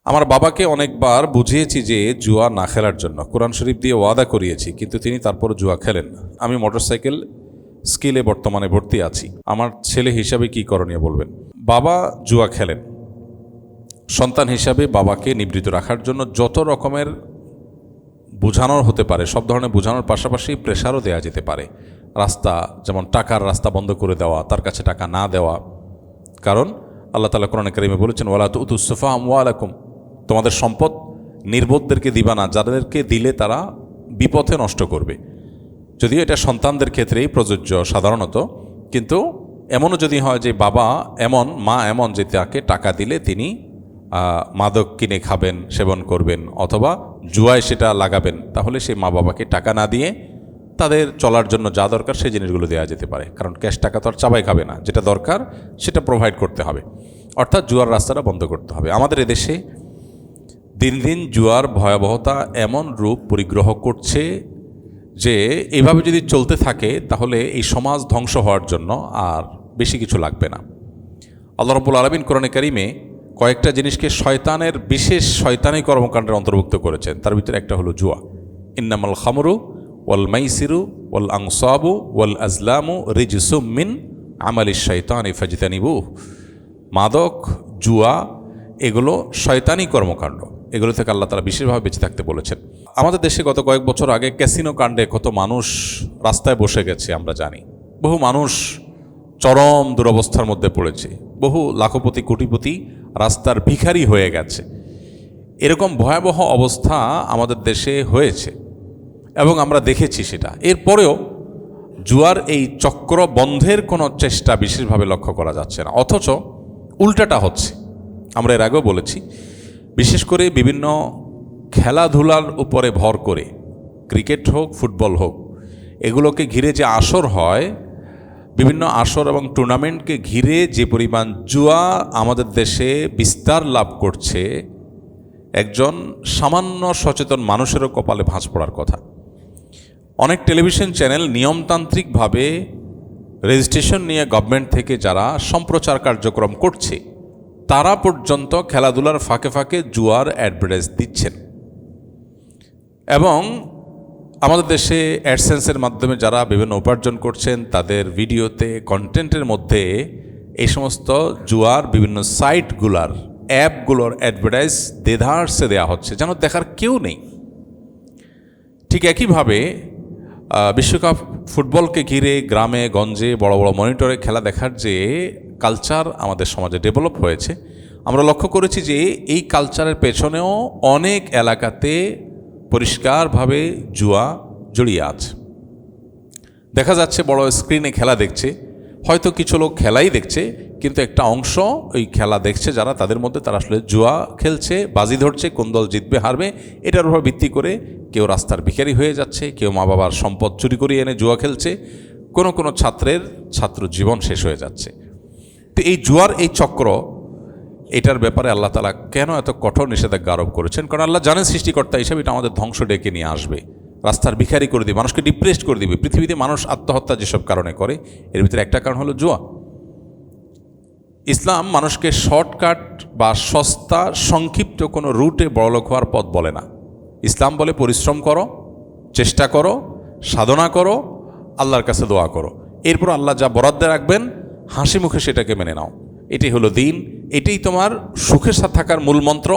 আমার বাবাকে অনেকবার বুঝিয়েছি যে জুয়া না খেলার জন্য, কোরআন শরীফ দিয়ে ওয়াদা করিয়েছি, কিন্তু তিনি তারপর জুয়া খেলেন না। আমি মোটরসাইকেল স্কিলে বর্তমানে ভর্তি আছি, আমার ছেলে হিসাবে কি করণীয় বলবেন। বাবা জুয়া খেলেন, সন্তান হিসাবে বাবাকে নিবৃত্ত রাখার জন্য যত রকমের বোঝানোর হতে পারে, সব ধরনের বোঝানোর পাশাপাশি প্রেশারও দেওয়া যেতে পারে। রাস্তা, যেমন টাকার রাস্তা বন্ধ করে দেওয়া, তার কাছে টাকা না দেওয়া। কারণ আল্লাহ তাআলা কোরআনে কারিমে বলেছেন, ওয়ালা তুতুস সুফাহা আমওয়ালাকুম, তোমাদের সম্পদ নির্বোধদেরকে দিবা না, যাদেরকে দিলে তারা বিপথে নষ্ট করবে। যদিও এটা সন্তানদের ক্ষেত্রেই প্রযোজ্য সাধারণত, কিন্তু এমনও যদি হয় যে বাবা এমন, মা এমন যে তাকে টাকা দিলে তিনি মাদক কিনে খাবেন, সেবন করবেন, অথবা জুয়ায় সেটা লাগাবেন, তাহলে সেই মা বাবাকে টাকা না দিয়ে তাদের চলার জন্য যা দরকার সেই জিনিসগুলো দেওয়া যেতে পারে। কারণ ক্যাশ টাকা তো আর চাবাই খাবে না, যেটা দরকার সেটা প্রোভাইড করতে হবে, অর্থাৎ জুয়ার রাস্তাটা বন্ধ করতে হবে। আমাদের এদেশে দিন দিন জুয়ার ভয়াবহতা এমন রূপ পরিগ্রহ করছে যে এভাবে যদি চলতে থাকে তাহলে এই সমাজ ধ্বংস হওয়ার জন্য আর বেশি কিছু লাগবে না। আল্লাহ রাব্বুল আলামিন কোরআনে কারিমে কয়েকটা জিনিসকে শয়তানের বিশেষ শয়তানি কর্মকাণ্ডের অন্তর্ভুক্ত করেছেন, তার ভিতরে একটা হলো জুয়া। ইন্নামাল খামরু ওয়াল মাইসিরু ওয়াল আনসাবু ওয়াল আজলামু রিজসুম মিন আমালিশ শাইতানি ফাজতানিবুহ। মাদক, জুয়া এগুলো শয়তানি কর্মকাণ্ড, এগুলো থেকে আল্লাহ তাআলা বিশেষভাবে বেঁচে থাকতে বলেছেন। আমাদের দেশে গত কয়েক বছর আগে ক্যাসিনো কাণ্ডে কত মানুষ রাস্তায় বসে গেছে আমরা জানি। বহু মানুষ চরম দুরবস্থার মধ্যে পড়েছে, বহু লাখপতি কোটিপতি রাস্তার ভিখারি হয়ে গেছে। এরকম ভয়াবহ অবস্থা আমাদের দেশে হয়েছে এবং আমরা দেখেছি সেটা। এরপরেও জুয়ার এই চক্র বন্ধের কোনো চেষ্টা বিশেষভাবে লক্ষ্য করা যাচ্ছে না, অথচ উল্টাটা হচ্ছে। আমরা এর আগেও বলেছি, বিশেষ করে বিভিন্ন খেলাধুলার উপরে ভর করে, ক্রিকেট হোক ফুটবল হোক, এগুলোকে ঘিরে যে আসর হয়, বিভিন্ন আসর এবং টুর্নামেন্টকে ঘিরে যে পরিমাণ জুয়া আমাদের দেশে বিস্তার লাভ করছে, একজন সামান্য সচেতন মানুষেরও কপালে ভাঁজ পড়ার কথা। অনেক টেলিভিশন চ্যানেল নিয়মতান্ত্রিকভাবে রেজিস্ট্রেশন নিয়ে গভর্নমেন্ট থেকে যারা সম্প্রচার কার্যক্রম করছে, তারা পর্যন্ত খেলাধুলার ফাঁকে ফাঁকে জুয়ার অ্যাডভার্টাইজ দিচ্ছেন। এবং আমাদের দেশে অ্যাডসেন্সের মাধ্যমে যারা বিভিন্ন উপার্জন করছেন, তাদের ভিডিওতে, কন্টেন্টের মধ্যে এই সমস্ত জুয়ার বিভিন্ন সাইটগুলার, অ্যাপগুলোর অ্যাডভার্টাইজ দেধারসে দেওয়া হচ্ছে, যেন দেখার কেউ নেই। ঠিক একইভাবে বিশ্বকাপ ফুটবলকে ঘিরে গ্রামে গঞ্জে বড় বড় মনিটরে খেলা দেখার যে কালচার আমাদের সমাজে ডেভেলপ হয়েছে, আমরা লক্ষ্য করেছি যে এই কালচারের পেছনেও অনেক এলাকাতে পরিষ্কারভাবে জুয়া জড়িয়ে আছে। দেখা যাচ্ছে বড় স্ক্রিনে খেলা দেখছে, হয়তো কিছু লোক খেলাই দেখছে, কিন্তু একটা অংশ ওই খেলা দেখছে যারা, তাদের মধ্যে তারা আসলে জুয়া খেলছে, বাজি ধরছে, কোন দল জিতবে হারবে, এটার উপর ভিত্তি করে কেউ রাস্তার ভিখারি হয়ে যাচ্ছে, কেউ মা বাবার সম্পদ চুরি করে এনে জুয়া খেলছে, কোনো ছাত্রের ছাত্র জীবন শেষ হয়ে যাচ্ছে। তো এই জুয়ার এই চক্র, এটার ব্যাপারে আল্লাহ তাআলা কেন এত কঠোর নিষেধাজ্ঞা আরোপ করেছেন? কারণ আল্লাহ জানেন সৃষ্টিকর্তা হিসাবে এটা আমাদের ধ্বংস ডেকে নিয়ে আসবে, রাস্তার ভিখারি করে দিবে, মানুষকে ডিপ্রেসড করে দিবে। পৃথিবীতে মানুষ আত্মহত্যা যেসব কারণে করে, এর ভিতরে একটা কারণ হলো জুয়া। ইসলাম মানুষকে শর্টকাট বা সস্তা সংক্ষিপ্ত কোনো রুটে বড়লোক হওয়ার পথ বলে না। ইসলাম বলে পরিশ্রম করো, চেষ্টা করো, সাধনা করো, আল্লাহর কাছে দোয়া করো, এরপর আল্লাহ যা বরাদ্দে রাখবেন হাসি মুখে সেটাকে মেনে নাও। এটাই হলো দিন, এটাই তোমার সুখের সাথে থাকার মূল মন্ত্র,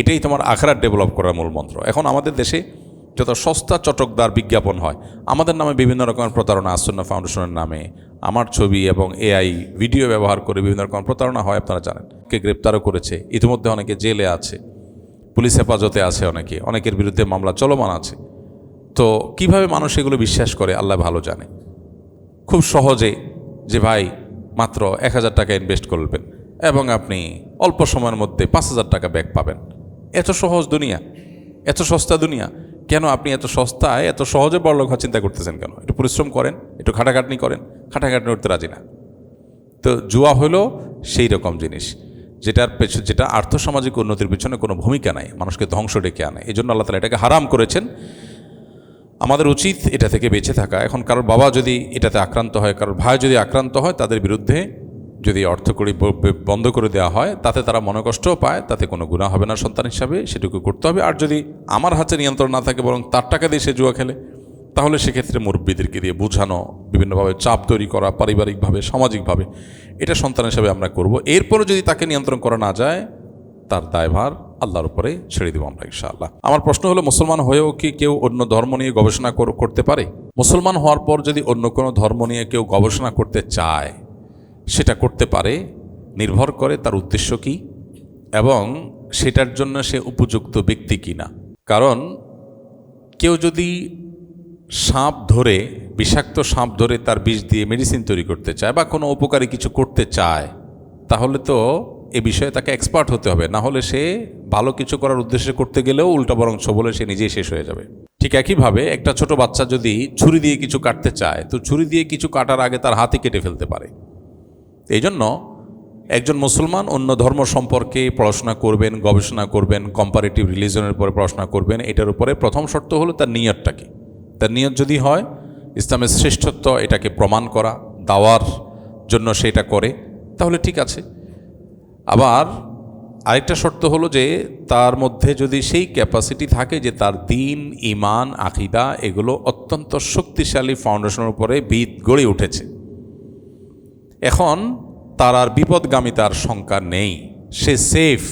এটাই তোমার আখিরাত ডেভেলপ করার মূল মন্ত্র। এখন আমাদের দেশে যত সস্তা চটকদার বিজ্ঞাপন হয়, আমাদের নামে বিভিন্ন রকমের প্রতারণা, আসুন্নাহ ফাউন্ডেশনের নামে আমার ছবি এবং এআই ভিডিও ব্যবহার করে বিভিন্ন রকম প্রতারণা হয়, আপনারা জানেন। কে গ্রেপ্তারও করেছে, ইতিমধ্যে অনেকে জেলে আছে, পুলিশ হেফাজতে আছে, অনেকের বিরুদ্ধে মামলা চলমান আছে। তো কিভাবে মানুষ এগুলো বিশ্বাস করে আল্লাহ ভালো জানে। খুব সহজে যে ভাই মাত্র 1000 টাকা ইনভেস্ট করবেন, এবং আপনি অল্প সময়ের মধ্যে 5,000 টাকা ব্যাক পাবেন। এত সহজ দুনিয়া, এত সস্তা দুনিয়া। কেন আপনি এত সস্তায় এত সহজে বড়লোক হওয়ার চিন্তা করতেছেন কেন? একটু পরিশ্রম করেন, একটু খাটাখাটনি করেন, খাটাখাটনি করতে রাজি না। তো জুয়া হলো সেই রকম জিনিস যেটা আর্থসামাজিক উন্নতির পিছনে কোনো ভূমিকা নাই, মানুষকে ধ্বংস ডেকে আনে। এই জন্য আল্লাহ তাআলা এটাকে হারাম করেছেন। আমাদের উচিত এটা থেকে বেঁচে থাকা। এখন কারোর বাবা যদি এটাতে আক্রান্ত হয়, কারোর ভাই যদি আক্রান্ত হয়, তাদের বিরুদ্ধে যদি অর্থকড়ি বন্ধ করে দেওয়া হয়, তাতে তারা মনোকষ্টও পায়, তাতে কোনো গুনাহ হবে না সন্তান হিসাবে, সেটুকু করতে হবে। আর যদি আমার হাতে নিয়ন্ত্রণ না থাকে, বরং তার টাকা দিয়ে সে জুয়া খেলে, তাহলে সেক্ষেত্রে মুরব্বিদেরকে দিয়ে বোঝানো, বিভিন্নভাবে চাপ তৈরি করা, পারিবারিকভাবে, সামাজিকভাবে, এটা সন্তান হিসাবে আমরা করব। এরপরও যদি তাকে নিয়ন্ত্রণ করা না যায়, তার দায়ভার আল্লাহর উপরে ছেড়ে দেবো আমরা ইনশাআল্লাহ। আমার প্রশ্ন হলো, মুসলমান হয়েও কি কেউ অন্য ধর্ম নিয়ে গবেষণা করতে পারে? মুসলমান হওয়ার পর যদি অন্য কোনো ধর্ম নিয়ে কেউ গবেষণা করতে চায়, সেটা করতে পারে। নির্ভর করে তার উদ্দেশ্য কি এবং সেটার জন্য সে উপযুক্ত ব্যক্তি কিনা। কারণ কেউ যদি সাপ ধরে, বিষাক্ত সাপ ধরে তার বিষ দিয়ে মেডিসিন তৈরি করতে চায় বা কোনো উপকারী কিছু করতে চায়, তাহলে তো এ বিষয়ে তাকে এক্সপার্ট হতে হবে। না হলে সে ভালো কিছু করার উদ্দেশ্যে করতে গেলেও উল্টা বরং বলে সে নিজেই শেষ হয়ে যাবে। ঠিক একইভাবে একটা ছোট বাচ্চা যদি ছুরি দিয়ে কিছু কাটতে চায়, তো ছুরি দিয়ে কিছু কাটার আগে তার হাতই কেটে ফেলতে পারে। এই জন্য একজন মুসলমান অন্য ধর্ম সম্পর্কে পড়াশোনা করবেন, গবেষণা করবেন, কম্পারেটিভ রিলিজনের উপরে পড়াশোনা করবেন। এটার উপরে প্রথম শর্ত হলো তার নিয়তটা কি। তার নিয়ত যদি হয় ইসলামের শ্রেষ্ঠত্ব এটাকে প্রমাণ করা, দাওয়ার জন্য সেটা করে, তাহলে ঠিক আছে। আবার আরেকটা শর্ত হলো যে তার মধ্যে যদি সেই ক্যাপাসিটি থাকে যে তার দ্বীন, ঈমান, আকীদা এগুলো অত্যন্ত শক্তিশালী ফাউন্ডেশনের উপরে ভিত গড়ে উঠেছে। এখন তার আর বিপদগামিতার শঙ্কা নেই, সে সেফ,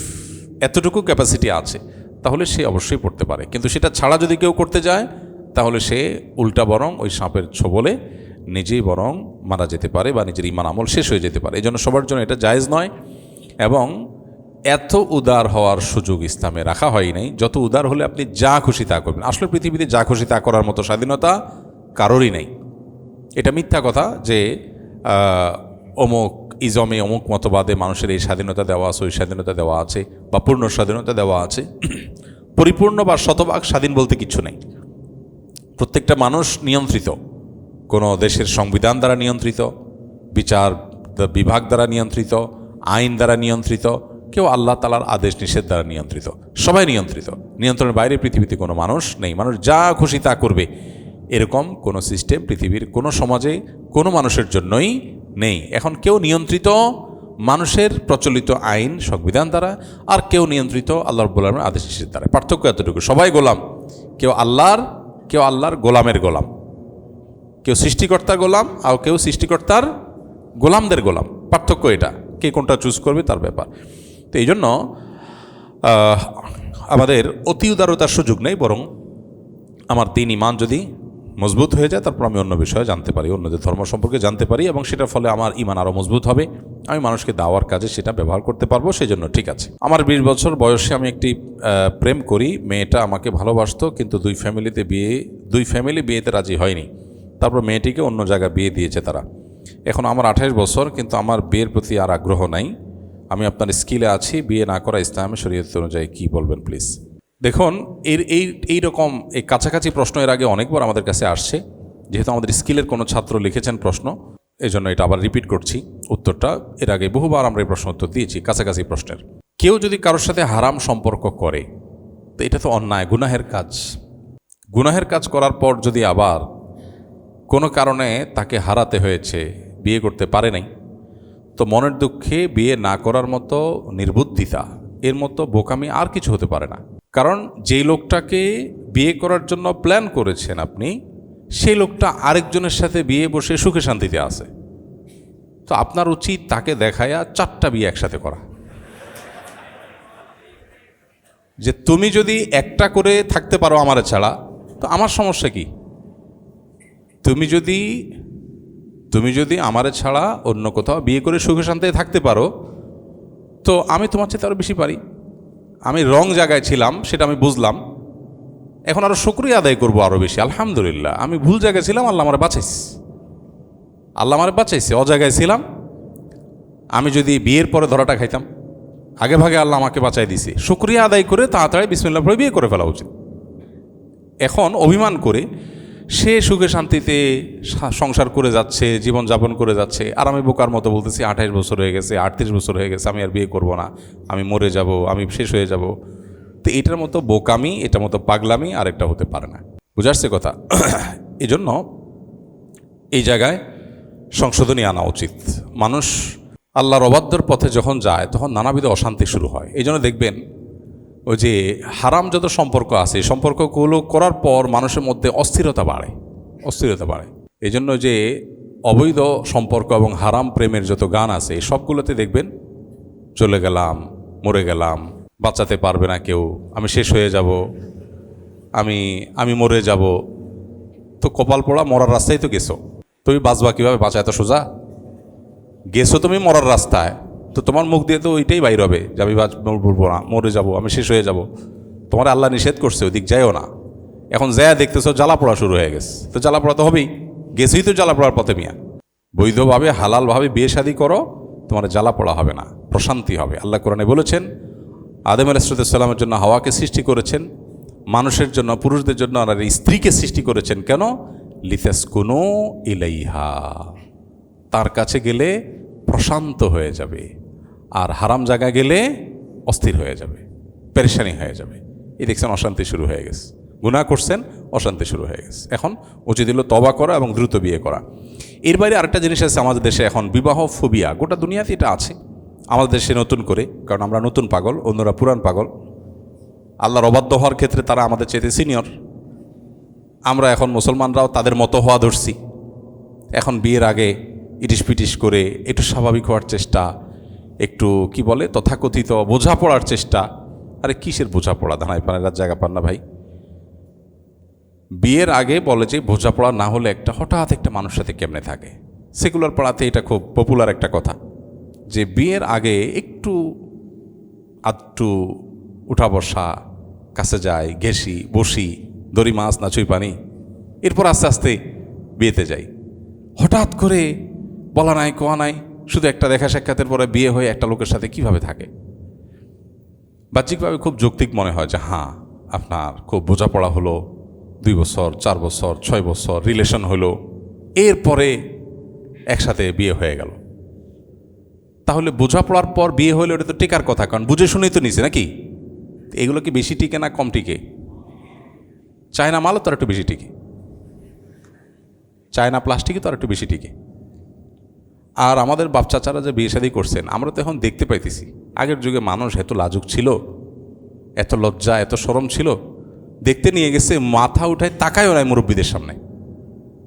এতটুকু ক্যাপাসিটি আছে, তাহলে সে অবশ্যই পড়তে পারে। কিন্তু সেটা ছাড়া যদি কেউ করতে যায়, তাহলে সে উল্টা বরং ওই সাপের ছোবলে নিজেই বরং মারা যেতে পারে বা নিজের ঈমান আমল শেষ হয়ে যেতে পারে। এই জন্য সবার জন্য এটা জায়েজ নয়। এবং এত উদার হওয়ার সুযোগ ইসলামে রাখা হয় নাই। যত উদার হলে আপনি যা খুশি তা করবেন। আসলে পৃথিবীতে যা খুশি তা করার মতো স্বাধীনতা কারোরই নেই। এটা মিথ্যা কথা যে অমুক ইজমে, অমুক মতবাদে মানুষের এই স্বাধীনতা দেওয়া আছে, ওই স্বাধীনতা দেওয়া আছে, বা পূর্ণ স্বাধীনতা দেওয়া আছে। পরিপূর্ণ বা শতভাগ স্বাধীন বলতে কিছু নেই। প্রত্যেকটা মানুষ নিয়ন্ত্রিত, কোনো দেশের সংবিধান দ্বারা নিয়ন্ত্রিত, বিচার বিভাগ দ্বারা নিয়ন্ত্রিত, আইন দ্বারা নিয়ন্ত্রিত, কেউ আল্লাহ তাআলার আদেশ নিষেধ দ্বারা নিয়ন্ত্রিত। সবাই নিয়ন্ত্রিত। নিয়ন্ত্রণের বাইরে পৃথিবীতে কোনো মানুষ নেই। মানুষ যা খুশি তা করবে, এরকম কোনো সিস্টেম পৃথিবীর কোনো সমাজে কোনো মানুষের জন্যই নেই। এখন কেউ নিয়ন্ত্রিত মানুষের প্রচলিত আইন সংবিধান দ্বারা, আর কেউ নিয়ন্ত্রিত আল্লাহ রাব্বুল আলামিনের আদেশ নিষেধ দ্বারা। পার্থক্য এতটুকু, সবাই গোলাম। কেউ আল্লাহর গোলামের গোলাম, কেউ সৃষ্টিকর্তার গোলাম, আর কেউ সৃষ্টিকর্তার গোলামদের গোলাম। পার্থক্য এটা, কে কোনটা চুজ করবে তার ব্যাপার। তো এই জন্য আমাদের অতি উদারতার সুযোগ নেই, বরং আমার দ্বীন ঈমান যদি মজবুত হয়ে যায়, তারপর আমি অন্য বিষয়ে জানতে পারি, অন্যদের ধর্ম সম্পর্কে জানতে পারি, এবং সেটার ফলে আমার ঈমান আরও মজবুত হবে। আমি মানুষকে দাওয়ার কাজে সেটা ব্যবহার করতে পারবো, সেই জন্য ঠিক আছে। আমার 20 বছর বয়সে আমি একটি প্রেম করি। মেয়েটা আমাকে ভালোবাসতো, কিন্তু দুই ফ্যামিলি বিয়েতে রাজি হয়নি। তারপর মেয়েটিকে অন্য জায়গায় বিয়ে দিয়েছে তারা। এখন আমার 28 বছর, কিন্তু আমার বিয়ের প্রতি আর আগ্রহ নাই। আমি আপনার স্কিলে আছি, বিয়ে না করা ইসলামে শরীয়ত অনুযায়ী কি বলবেন প্লিজ? দেখুন, এইরকম এই কাছাকাছি প্রশ্ন এর আগে অনেকবার আমাদের কাছে আসছে। যেহেতু আমাদের স্কিলের কোনো ছাত্র লিখেছেন প্রশ্ন, এই জন্য এটা আবার রিপিট করছি উত্তরটা। এর আগে বহুবার আমরা এই প্রশ্ন উত্তর দিয়েছি কাছাকাছি প্রশ্নের। কেউ যদি কারোর সাথে হারাম সম্পর্ক করে, তো এটা তো অন্যায়, গুনাহের কাজ। গুনাহের কাজ করার পর যদি আবার কোনো কারণে তাকে হারাতে হয়েছে, বিয়ে করতে পারে নাই, তো মনের দুঃখে বিয়ে না করার মতো নির্বুদ্ধিতা, এর মতো বোকামি আর কিছু হতে পারে না। কারণ যেই লোকটাকে বিয়ে করার জন্য প্ল্যান করেছেন আপনি, সেই লোকটা আরেকজনের সাথে বিয়ে বসে সুখে শান্তিতে আছে। তো আপনার উচিত তাকে দেখায়া 4টা বিয়ে একসাথে করা। যে তুমি যদি একটা করে থাকতে পারো আমারে ছাড়া, তো আমার সমস্যা কি? তুমি যদি আমারে ছাড়া অন্য কোথাও বিয়ে করে সুখে শান্তিতে থাকতে পারো, তো আমি তোমার চেয়ে আরও বেশি পারি। আমি রং জায়গায় ছিলাম, সেটা আমি বুঝলাম। এখন আরও শুকরিয়া আদায় করবো আরও বেশি। আলহামদুলিল্লাহ, আমি ভুল জায়গায় ছিলাম, আল্লাহ আমারে বাঁচাইছে। অজায়গায় ছিলাম, আমি যদি বিয়ের পরে ধরাটা খাইতাম, আগে ভাগে আল্লাহ আমাকে বাঁচাই দিছে, শুকরিয়া আদায় করে তাড়াতাড়ি বিসমিল্লাহ পড়ে বিয়ে করে ফেলা উচিত। এখন অভিমান করে সে সুখে শান্তিতে সংসার করে যাচ্ছে, জীবনযাপন করে যাচ্ছে, আর আমি বোকার মতো বলতেছি 28 বছর হয়ে গেছে, 38 বছর হয়ে গেছে, আমি আর বিয়ে করব না, আমি মরে যাব, আমি শেষ হয়ে যাব। তো এটার মতো বোকামি, এটার মতো পাগলামি আরেকটা হতে পারে না। বুঝাচ্ছে কথা? এই জন্য এই জায়গায় সংশোধনী আনা উচিত। মানুষ আল্লাহর অবাধ্যর পথে যখন যায় তখন নানাবিধ অশান্তি শুরু হয়। এই জন্য দেখবেন ওই যে হারাম যত সম্পর্ক আছে, সম্পর্কগুলো করার পর মানুষের মধ্যে অস্থিরতা বাড়ে। এই জন্য যে অবৈধ সম্পর্ক এবং হারাম প্রেমের যত গান আছে সবগুলোতে দেখবেন চলে গেলাম, মরে গেলাম, বাঁচাতে পারবে না কেউ, আমি শেষ হয়ে যাব, আমি মরে যাব। তো কপাল পোড়া, মরার রাস্তায় তো গেছো, তুমি বাঁচবা কীভাবে? বাঁচা এত সোজা? গেছো তুমি মরার রাস্তায়, তো তোমার মুখ দিয়ে তো ওইটাই বাইর হবে যে আমি বলবো না, মরে যাব, আমি শেষ হয়ে যাব। তোমার আল্লাহ নিষেধ করছে ওদিক যাইও না। এখন যা দেখতেছো জ্বালা পোড়া শুরু হয়ে গেছে, তো জ্বালা পোড়া তো হবেই, গেছেই তো জ্বালা পোড়ার পথে। মিয়া বৈধভাবে হালালভাবে বিয়ে শাদী করো, তোমার জ্বালা পোড়া হবে না, প্রশান্তি হবে। আল্লাহ কোরআনে বলেছেন আদম আলাইহিসসালামের জন্য হাওয়াকে সৃষ্টি করেছেন, মানুষের জন্য, পুরুষদের জন্য আর স্ত্রীকে সৃষ্টি করেছেন কেন? লিতাসকুনু ইলাইহা, তার কাছে গেলে প্রশান্ত হয়ে যাবে, আর হারাম জায়গা গেলে অস্থির হয়ে যাবে, পেরেশানি হয়ে যাবে। এই দেখছেন অশান্তি শুরু হয়ে গেছে, গুনাহ করছেন, অশান্তি শুরু হয়ে গেছে। এখন উচিত হলো তওবা করা এবং দ্রুত বিয়ে করা। এর বাইরে আরেকটা জিনিস আছে আমাদের দেশে এখন, বিবাহ ফোবিয়া। গোটা দুনিয়াতে এটা আছে, আমাদের দেশে নতুন করে, কারণ আমরা নতুন পাগল, অন্যরা পুরান পাগল। আল্লাহর অবাধ্য হওয়ার ক্ষেত্রে তারা আমাদের চেয়ে সিনিয়র, আমরা এখন মুসলমানরাও তাদের মতো হওয়া ধরছি। এখন বিয়ের আগে ইটিস পিটিস করে একটু স্বাভাবিক হওয়ার চেষ্টা, একটু কি বলে তথাকথিত বোঝাপড়ার চেষ্টা। আরে কিসের বোঝাপড়া? ধানাই পানের জায়গা পান না ভাই। বিয়ের আগে বলে যে বোঝাপড়া না হলে একটা হঠাৎ একটা মানুষের সাথে কেমনে থাকে। সেকুলার পাড়াতে এটা খুব পপুলার একটা কথা, যে বিয়ের আগে একটু আধটু উঠা বসা, কাছে যাই, ঘেসি, বসি, দড়ি মাছ না চুই পানি, এরপর আস্তে আস্তে বিয়েতে যাই। হঠাৎ করে বলা নাই কোয়া নাই, শুধু একটা দেখা সাক্ষাতের পরে বিয়ে হয়ে একটা লোকের সাথে কিভাবে থাকে? বাহ্যিকভাবে খুব যৌক্তিক মনে হয় যে হ্যাঁ আপনার খুব বোঝাপড়া হলো, 2 বছর, 4 বছর, 6 বছর রিলেশন হলো, এরপরে একসাথে বিয়ে হয়ে গেল। তাহলে বোঝাপড়ার পর বিয়ে হলে ওটা তো টেকার কথা, কারণ বুঝে শুনেই তো নিছে নাকি? এগুলো কি বেশি টিকে না কম টিকে? চায়না মালও তো আর একটু বেশি টিকে, চায়না প্লাস্টিকই তো আর একটু বেশি টিকে। আর আমাদের বাপ চাচারা যে বিয়ে শাদী করছেন, আমরা তো এখন দেখতে পাইতেছি আগের যুগে মানুষ এত লাজুক ছিল, এত লজ্জা, এত শরম ছিল, দেখতে নিয়ে গেছে মাথা উঠায় তাকায়ও নাই মুরব্বীদের সামনে,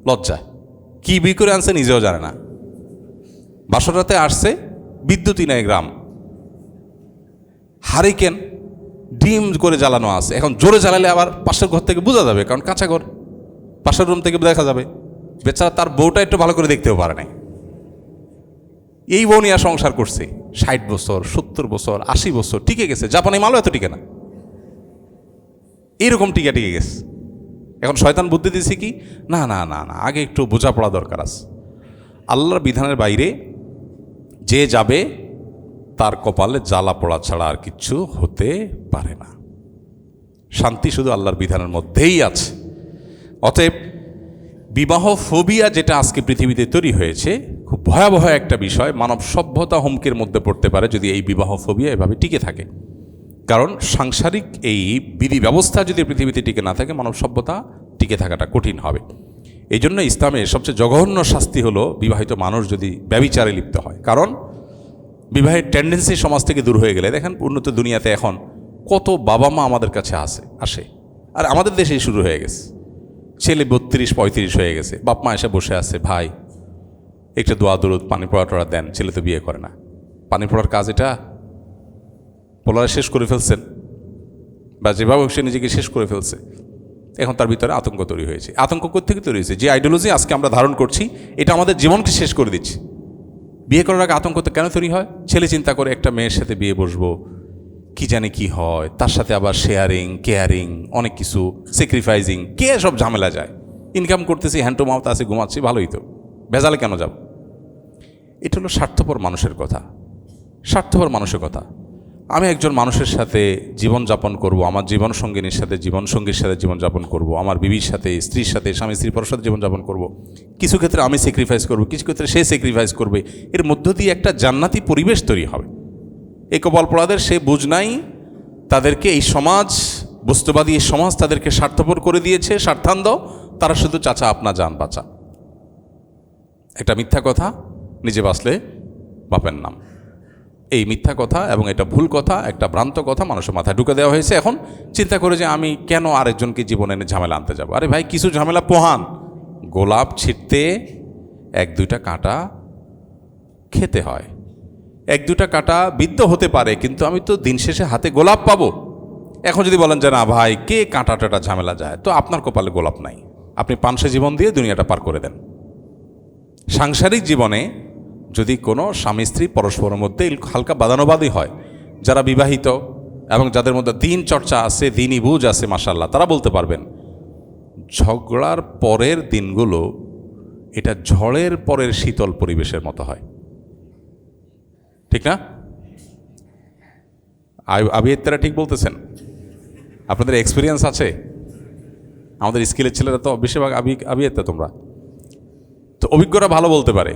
লজ্জা। কি বিয়ে করে আনছে নিজেও জানে না। বাসরাতে আসছে, বিদ্যুৎই নাই গ্রাম, হারিকেন ডিম করে জ্বালানো আছে। এখন জোরে জ্বালালে আবার পাশের ঘর থেকে বোঝা যাবে, কারণ কাঁচা ঘর, পাশের রুম থেকে দেখা যাবে। বেচারা তার বউটা একটু ভালো করে দেখতেও পারে নাই। এই বউ নিয়ে সংসার করছে 60 বছর, 70 বছর, 80 বছর টিকে গেছে। জাপানি মালও এত টিকে না, এইরকম টিকে গেছে। এখন শয়তান বুদ্ধি দিয়েছে কি, না না না না, আগে একটু বোঝাপড়া দরকার আছে। আল্লাহর বিধানের বাইরে যে যাবে তার কপালে জ্বালা পোড়া ছাড়া আর কিচ্ছু হতে পারে না। শান্তি শুধু আল্লাহর বিধানের মধ্যেই আছে। অতএব বিবাহ ফোবিয়া যেটা আজকে পৃথিবীতে তৈরি হয়েছে, খুব ভয়াবহ একটা বিষয়। মানব সভ্যতা হুমকির মধ্যে পড়তে পারে যদি এই বিবাহ ফোবিয়া এভাবে টিকে থাকে। কারণ সাংসারিক এই বিধি ব্যবস্থা যদি পৃথিবীতে টিকে না থাকে, মানব সভ্যতা টিকে থাকাটা কঠিন হবে। এই জন্য ইসলামের সবচেয়ে জঘন্য শাস্তি হলো বিবাহিত মানুষ যদি ব্যভিচারে লিপ্ত হয়। কারণ বিবাহের টেন্ডেন্সি সমাজ থেকে দূর হয়ে গেলে, দেখেন উন্নত দুনিয়াতে এখন কত বাবা মা আমাদের কাছে আসে, আর আমাদের দেশেই শুরু হয়ে গেছে। ছেলে 32-35 হয়ে গেছে, বাপ মা এসে বসে আছে, ভাই একটা দোয়া দরুদ পানি পড়া টড়া দেন, ছেলে তো বিয়ে করে না। পানি পড়ার কাজ এটা পোলারে শেষ করে ফেলছেন, বা যেভাবে সে নিজেকে শেষ করে ফেলছে। এখন তার ভিতরে আতঙ্ক তৈরি হয়েছে। আতঙ্ক কোত্থেকে তৈরি হয়েছে? যে আইডিওলজি আজকে আমরা ধারণ করছি, এটা আমাদের জীবনকে শেষ করে দিচ্ছে। বিয়ে করার আগে আতঙ্ক তো কেন তৈরি হয়? ছেলে চিন্তা করে একটা মেয়ের সাথে বিয়ে বসবো, কি জানে কি হয়, তার সাথে আবার শেয়ারিং, কেয়ারিং, অনেক কিছু স্যাক্রিফাইসিং, কে সব ঝামেলা যায়। ইনকাম করতেছি, হ্যান্ড টু মাউথ আছে, ঘুমাচ্ছি, ভালোই তো, ভেজালে কেন যাব? এটা হলো স্বার্থপর মানুষের কথা। স্বার্থপর মানুষের কথা। আমি একজন মানুষের সাথে জীবনযাপন করব, আমার জীবনসঙ্গিনীর সাথে জীবনসঙ্গীর সাথে জীবনযাপন করব, আমার বিবির সাথে, স্ত্রীর সাথে, স্বামী স্ত্রী পরর সাথে জীবনযাপন করব। কিছু ক্ষেত্রে আমি স্যাক্রিফাইস করব, কিছু ক্ষেত্রে সে স্যাক্রিফাইস করবে। এর মধ্য দিয়ে একটা জান্নাতি পরিবেশ তৈরি হবে। এই কপালপোড়াদের সে বুঝ নাই, তাদেরকে এই সমাজ, বস্তুবাদী এই সমাজ তাদেরকে স্বার্থপর করে দিয়েছে, স্বার্থান্ধ। তারা শুধু চাচা আপনা জান বাঁচা। একটা মিথ্যা কথা, নিজে বাঁচলে বাপের নাম। এই মিথ্যা কথা এবং এটা ভুল কথা, একটা ভ্রান্ত কথা মানুষের মাথায় ঢুকে দেওয়া হয়েছে। এখন চিন্তা করে যে আমি কেন আরেকজনকে জীবনে এনে ঝামেলা আনতে যাব। আরে ভাই, কিছু ঝামেলা পোহান। গোলাপ ছিঁড়তে 1-2টা কাঁটা খেতে হয়, 1-2টা কাঁটা বিদ্ধ হতে পারে, কিন্তু আমি তো দিন শেষে হাতে গোলাপ পাবো। এখন যদি বলেন যে না ভাই, কে কাঁটা টাটা ঝামেলা যায়, তো আপনার কপালে গোলাপ নাই। আপনি পানসে জীবন দিয়ে দুনিয়াটা পার করে দেন। সাংসারিক জীবনে যদি কোনো স্বামী স্ত্রী পরস্পরের মধ্যে হালকা বাদানুবাদী হয়, যারা বিবাহিত এবং যাদের মধ্যে দিন চর্চা আছে, দিনই বুঝ আছে, মাশাআল্লাহ, তারা বলতে পারবেন ঝগড়ার পরের দিনগুলো এটা ঝড়ের পরের শীতল পরিবেশের মতো হয়। ঠিক না? আবিয়াত্তারা ঠিক বলতেছেন? আপনাদের এক্সপিরিয়েন্স আছে? আমাদের স্কিলের ছেলেরা তো বেশিরভাগ আবিয়াত্তা তোমরা তো, অভিজ্ঞরা ভালো বলতে পারে।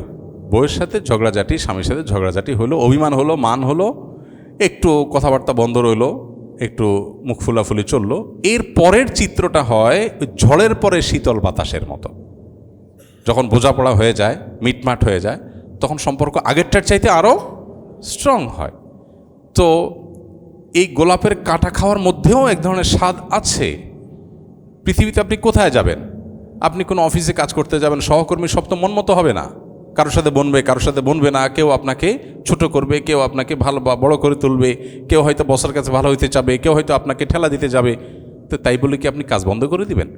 বউয়ের সাথে ঝগড়াঝাটি, স্বামীর সাথে ঝগড়াঝাটি হলো, অভিমান হলো, মান হলো, একটু কথাবার্তা বন্ধ রইলো, একটু মুখ ফুলাফুলি চললো, এর পরের চিত্রটা হয় ঝড়ের পরে শীতল বাতাসের মতো। যখন বোঝাপড়া হয়ে যায়, মিটমাট হয়ে যায়, তখন সম্পর্ক আগেরটার চাইতে আরও স্ট্রং হয়। তো এই গোলাপের কাঁটা খাওয়ার মধ্যেও এক ধরনের স্বাদ আছে। পৃথিবীতে আপনি কোথায় যাবেন? আপনি কোনো অফিসে কাজ করতে যাবেন, সহকর্মী সব তো মন মতো হবে না। কারোর সাথে বনবে, কারোর সাথে বনবে না। কেউ আপনাকে ছোট করবে, কেউ আপনাকে ভালো বা বড় করে তুলবে, কেউ হয়তো বসের কাছে ভালো হইতে চাবে, কেউ হয়তো আপনাকে ঠেলা দিতে যাবে। তো তাই বলে কি আপনি কাজ বন্ধ করে দিবেন?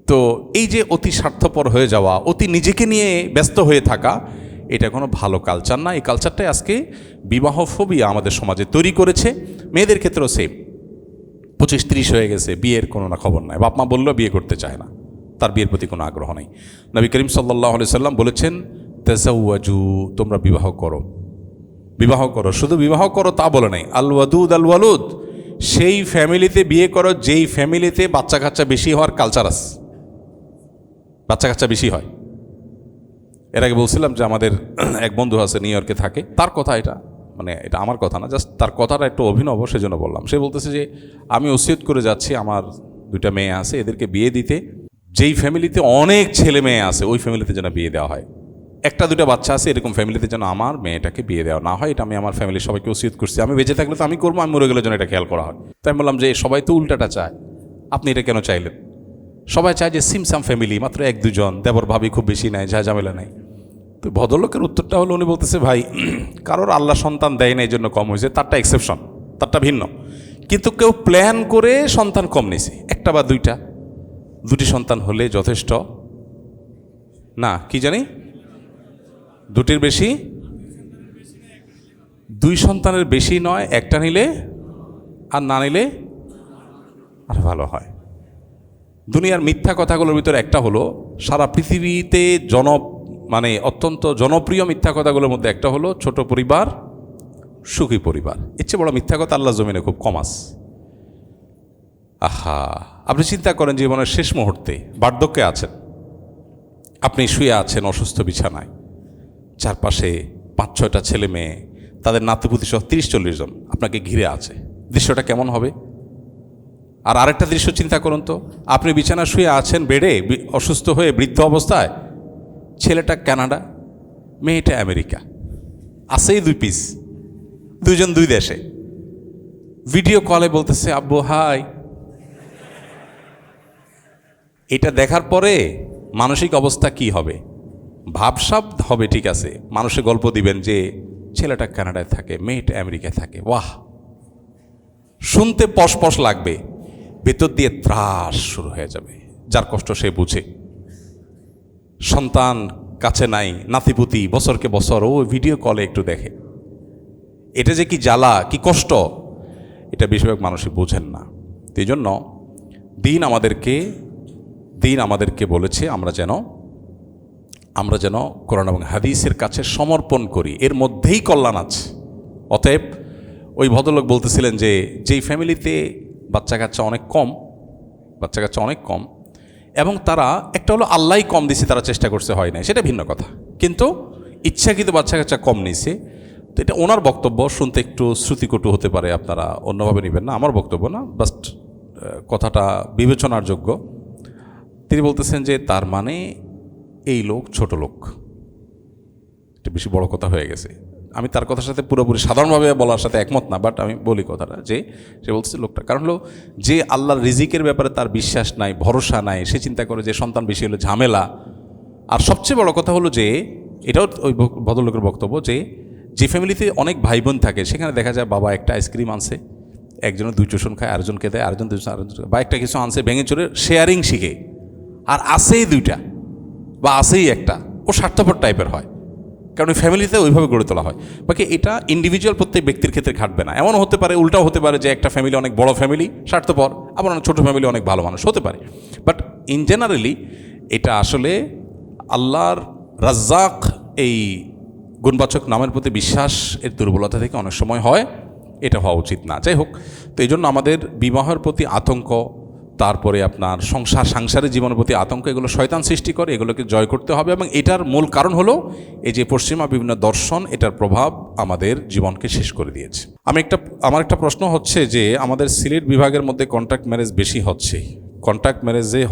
তো এই যে অতি স্বার্থপর হয়ে যাওয়া, অতি নিজেকে নিয়ে ব্যস্ত হয়ে থাকা, এটা কোনো ভালো কালচার না। এই কালচারটাই আজকে বিবাহ ফোবিয়া আমাদের সমাজে তৈরি করেছে। মেয়েদের ক্ষেত্রেও সেম। 25-30 হয়ে গেছে, বিয়ের কোনো না খবর নাই। বাপ মা বললেও বিয়ে করতে চায় না, তার বিয়ের প্রতি কোনো আগ্রহ নেই। নবী করিম সাল্লাল্লাহু আলাইহি সাল্লাম বলেছেন, তাজাওয়াজু, তোমরা বিবাহ করো, বিবাহ করো। শুধু বিবাহ করো তা বলে নাই, আল ওয়াদুদ আল ওয়ালুদ, সেই ফ্যামিলিতে বিয়ে করো যেই ফ্যামিলিতে বাচ্চা কাচ্চা বেশি হওয়ার কালচার আছে, বাচ্চা কাচ্চা বেশি হয়। এর আগে বলছিলাম যে আমাদের এক বন্ধু আছে, নিউ ইয়র্কে থাকে, তার কথা এটা, মানে এটা আমার কথা না, জাস্ট তার কথাটা একটু অভিনব, সেজন্য বললাম। সে বলতেছে যে আমি ওসিয়ত করে যাচ্ছি, আমার 2টা মেয়ে আছে, এদেরকে বিয়ে দিতে, যেই ফ্যামিলিতে অনেক ছেলে মেয়ে আছে ওই ফ্যামিলিতে যেন বিয়ে দেওয়া হয়। 1-2টা বাচ্চা আছে, এরকম ফ্যামিলিতে যেন আমার মেয়েটাকে বিয়ে দেওয়া না হয়। এটা আমি আমার ফ্যামিলির সবাইকে ওসিয়ত করছি। আমি বেঁচে থাকলে তো আমি করবো, আমি মরে গেলে যেন এটা খেয়াল করা হয়। তাই আমি বললাম যে সবাই তো উল্টাটা চায়, আপনি এটা কেন চাইলেন? সবাই চায় যে সিমসাম ফ্যামিলি, মাত্র 1-2 জন, দেবর ভাবি খুব বেশি নাই, যা ঝামেলা নাই। তো ভদ্রলোকের উত্তরটা হলো, উনি বলতেছে ভাই, কারোর আল্লাহ সন্তান দেয় না এই জন্য কম হয়েছে, তারটা এক্সেপশন, তারটা ভিন্ন। কিন্তু কেউ প্ল্যান করে সন্তান কম নিয়েছে, 1টা বা 2টা, 2টি সন্তান হলে যথেষ্ট না, কি জানি 2টির বেশি, 2 সন্তানের বেশি নয়, 1টা নিলে আর না নিলে আর ভালো হয়। দুনিয়ার মিথ্যা কথাগুলোর ভিতরে একটা হলো, সারা পৃথিবীতে মানে অত্যন্ত জনপ্রিয় মিথ্যা কথাগুলোর মধ্যে একটা হলো ছোট পরিবার, সুখী পরিবার। এর চেয়ে বড় মিথ্যা কথা আল্লাহ জমিনে খুব কম আছে। আহা, আপনি চিন্তা করেন জীবনের শেষ মুহূর্তে বার্ধক্যে আছেন, আপনি শুয়ে আছেন অসুস্থ বিছানায়, চারপাশে 5-6টা ছেলে মেয়ে, তাদের নাতিপুতি সহ 30-40 জন আপনাকে ঘিরে আছে। দৃশ্যটা কেমন হবে? আর আরেকটা দৃশ্য চিন্তা করুন তো, আপনি বিছানা শুয়ে আছেন বেডে, অসুস্থ হয়ে বৃদ্ধ অবস্থায়, ছেলেটা কানাডা, মেয়েটা আমেরিকা, আছেই 2 পিস, 2 জন 2 দেশে, ভিডিও কলে বলতেছে আব্বু হাই। এটা দেখার পরে মানসিক অবস্থা কি হবে? ভাবসাব হবে, ঠিক আছে, মানুষে গল্প দিবেন যে ছেলেটা কানাডায় থাকে, মেয়েটা আমেরিকায় থাকে, বাহ, শুনতে পশ লাগবে, ভেতর দিয়ে ত্রাস শুরু হয়ে যাবে। যার কষ্ট সে বুঝে। সন্তান কাছে নাই, নাতিপুতি বছরকে বছর ও ভিডিও কলে একটু দেখে, এটা যে কি জ্বালা, কি কষ্ট, এটা বেশিরভাগ মানুষই বোঝেন না। এই জন্য দিন আমাদেরকে বলেছে আমরা যেন আমরা যেন কোরআন এবং হাদিসের কাছে সমর্পণ করি, এর মধ্যেই কল্যাণ আছে। অতএব ওই ভদ্রলোক বলতেছিলেন যে যেই ফ্যামিলিতে বাচ্চা কাচ্চা অনেক কম এবং তারা একটা হলো আল্লাহই কম দিছে, তারা চেষ্টা করছে হয় না, সেটা ভিন্ন কথা, কিন্তু ইচ্ছাকৃত বাচ্চা কাচ্চা কম নিছে। তো এটা ওনার বক্তব্য, শুনতে একটু শ্রুতিকটু হতে পারে, আপনারা অন্যভাবে নেবেন না, আমার বক্তব্য না, বাস্ট কথাটা বিবেচনার যোগ্য। তিনি বলতেছেন যে তার মানে এই লোক ছোট লোক, এটা বেশি বড় কথা হয়ে গেছে। আমি তার কথার সাথে পুরোপুরি সাধারণভাবে বলার সাথে একমত না, বাট আমি বলি কথাটা, যে সে বলছে লোকটা, কারণ হলো যে আল্লাহর রিজিকের ব্যাপারে তার বিশ্বাস নাই, ভরসা নাই, সে চিন্তা করে যে সন্তান বেশি হলে ঝামেলা। আর সবচেয়ে বড় কথা হলো যে এটাও ওই ভদ্রলোকের বক্তব্য, যে ফ্যামিলিতে অনেক ভাই বোন থাকে সেখানে দেখা যায় বাবা একটা আইসক্রিম আনছে, একজনের 2 চুষণ খায়, আরেকজনকে দেয়, আরেকজন 2 আরেকজন, বা একটা কিছু আনছে ভেঙে চড়ে শেয়ারিং শিখে, আর আসেই 2টা বা আসেই একটা, ও স্বার্থপর টাইপের হয়, কারণ ওই ফ্যামিলিতে ওইভাবে গড়ে তোলা হয়। বাকি এটা ইন্ডিভিজুয়াল প্রত্যেক ব্যক্তির ক্ষেত্রে খাটবে না, এমনও হতে পারে, উল্টাও হতে পারে যে একটা ফ্যামিলি অনেক বড় ফ্যামিলি স্বার্থপর, আবার অনেক ছোটো ফ্যামিলি অনেক ভালো মানুষ হতে পারে। বাট ইন জেনারেলি এটা আসলে আল্লাহর রাজ্জাক এই গুণবাচক নামের প্রতি বিশ্বাস এর দুর্বলতা থেকে অনেক সময় হয়, এটা হওয়া উচিত না। যাই হোক, তো এই জন্য আমাদের বিবাহের প্রতি আতঙ্ক, তারপরে আপনার সাংসারিক জীবনের প্রতি আতঙ্ক, এগুলো শয়তান সৃষ্টি করে, এগুলোকে জয় করতে হবে। এবং এটার মূল কারণ হলো এই যে পশ্চিমা বিভিন্ন দর্শন, এটার প্রভাব আমাদের জীবনকে শেষ করে দিয়েছে। আমার একটা প্রশ্ন হচ্ছে যে আমাদের সিলেট বিভাগের মধ্যে কন্ট্রাক্ট ম্যারেজ বেশি হচ্ছে। কন্ট্রাক্ট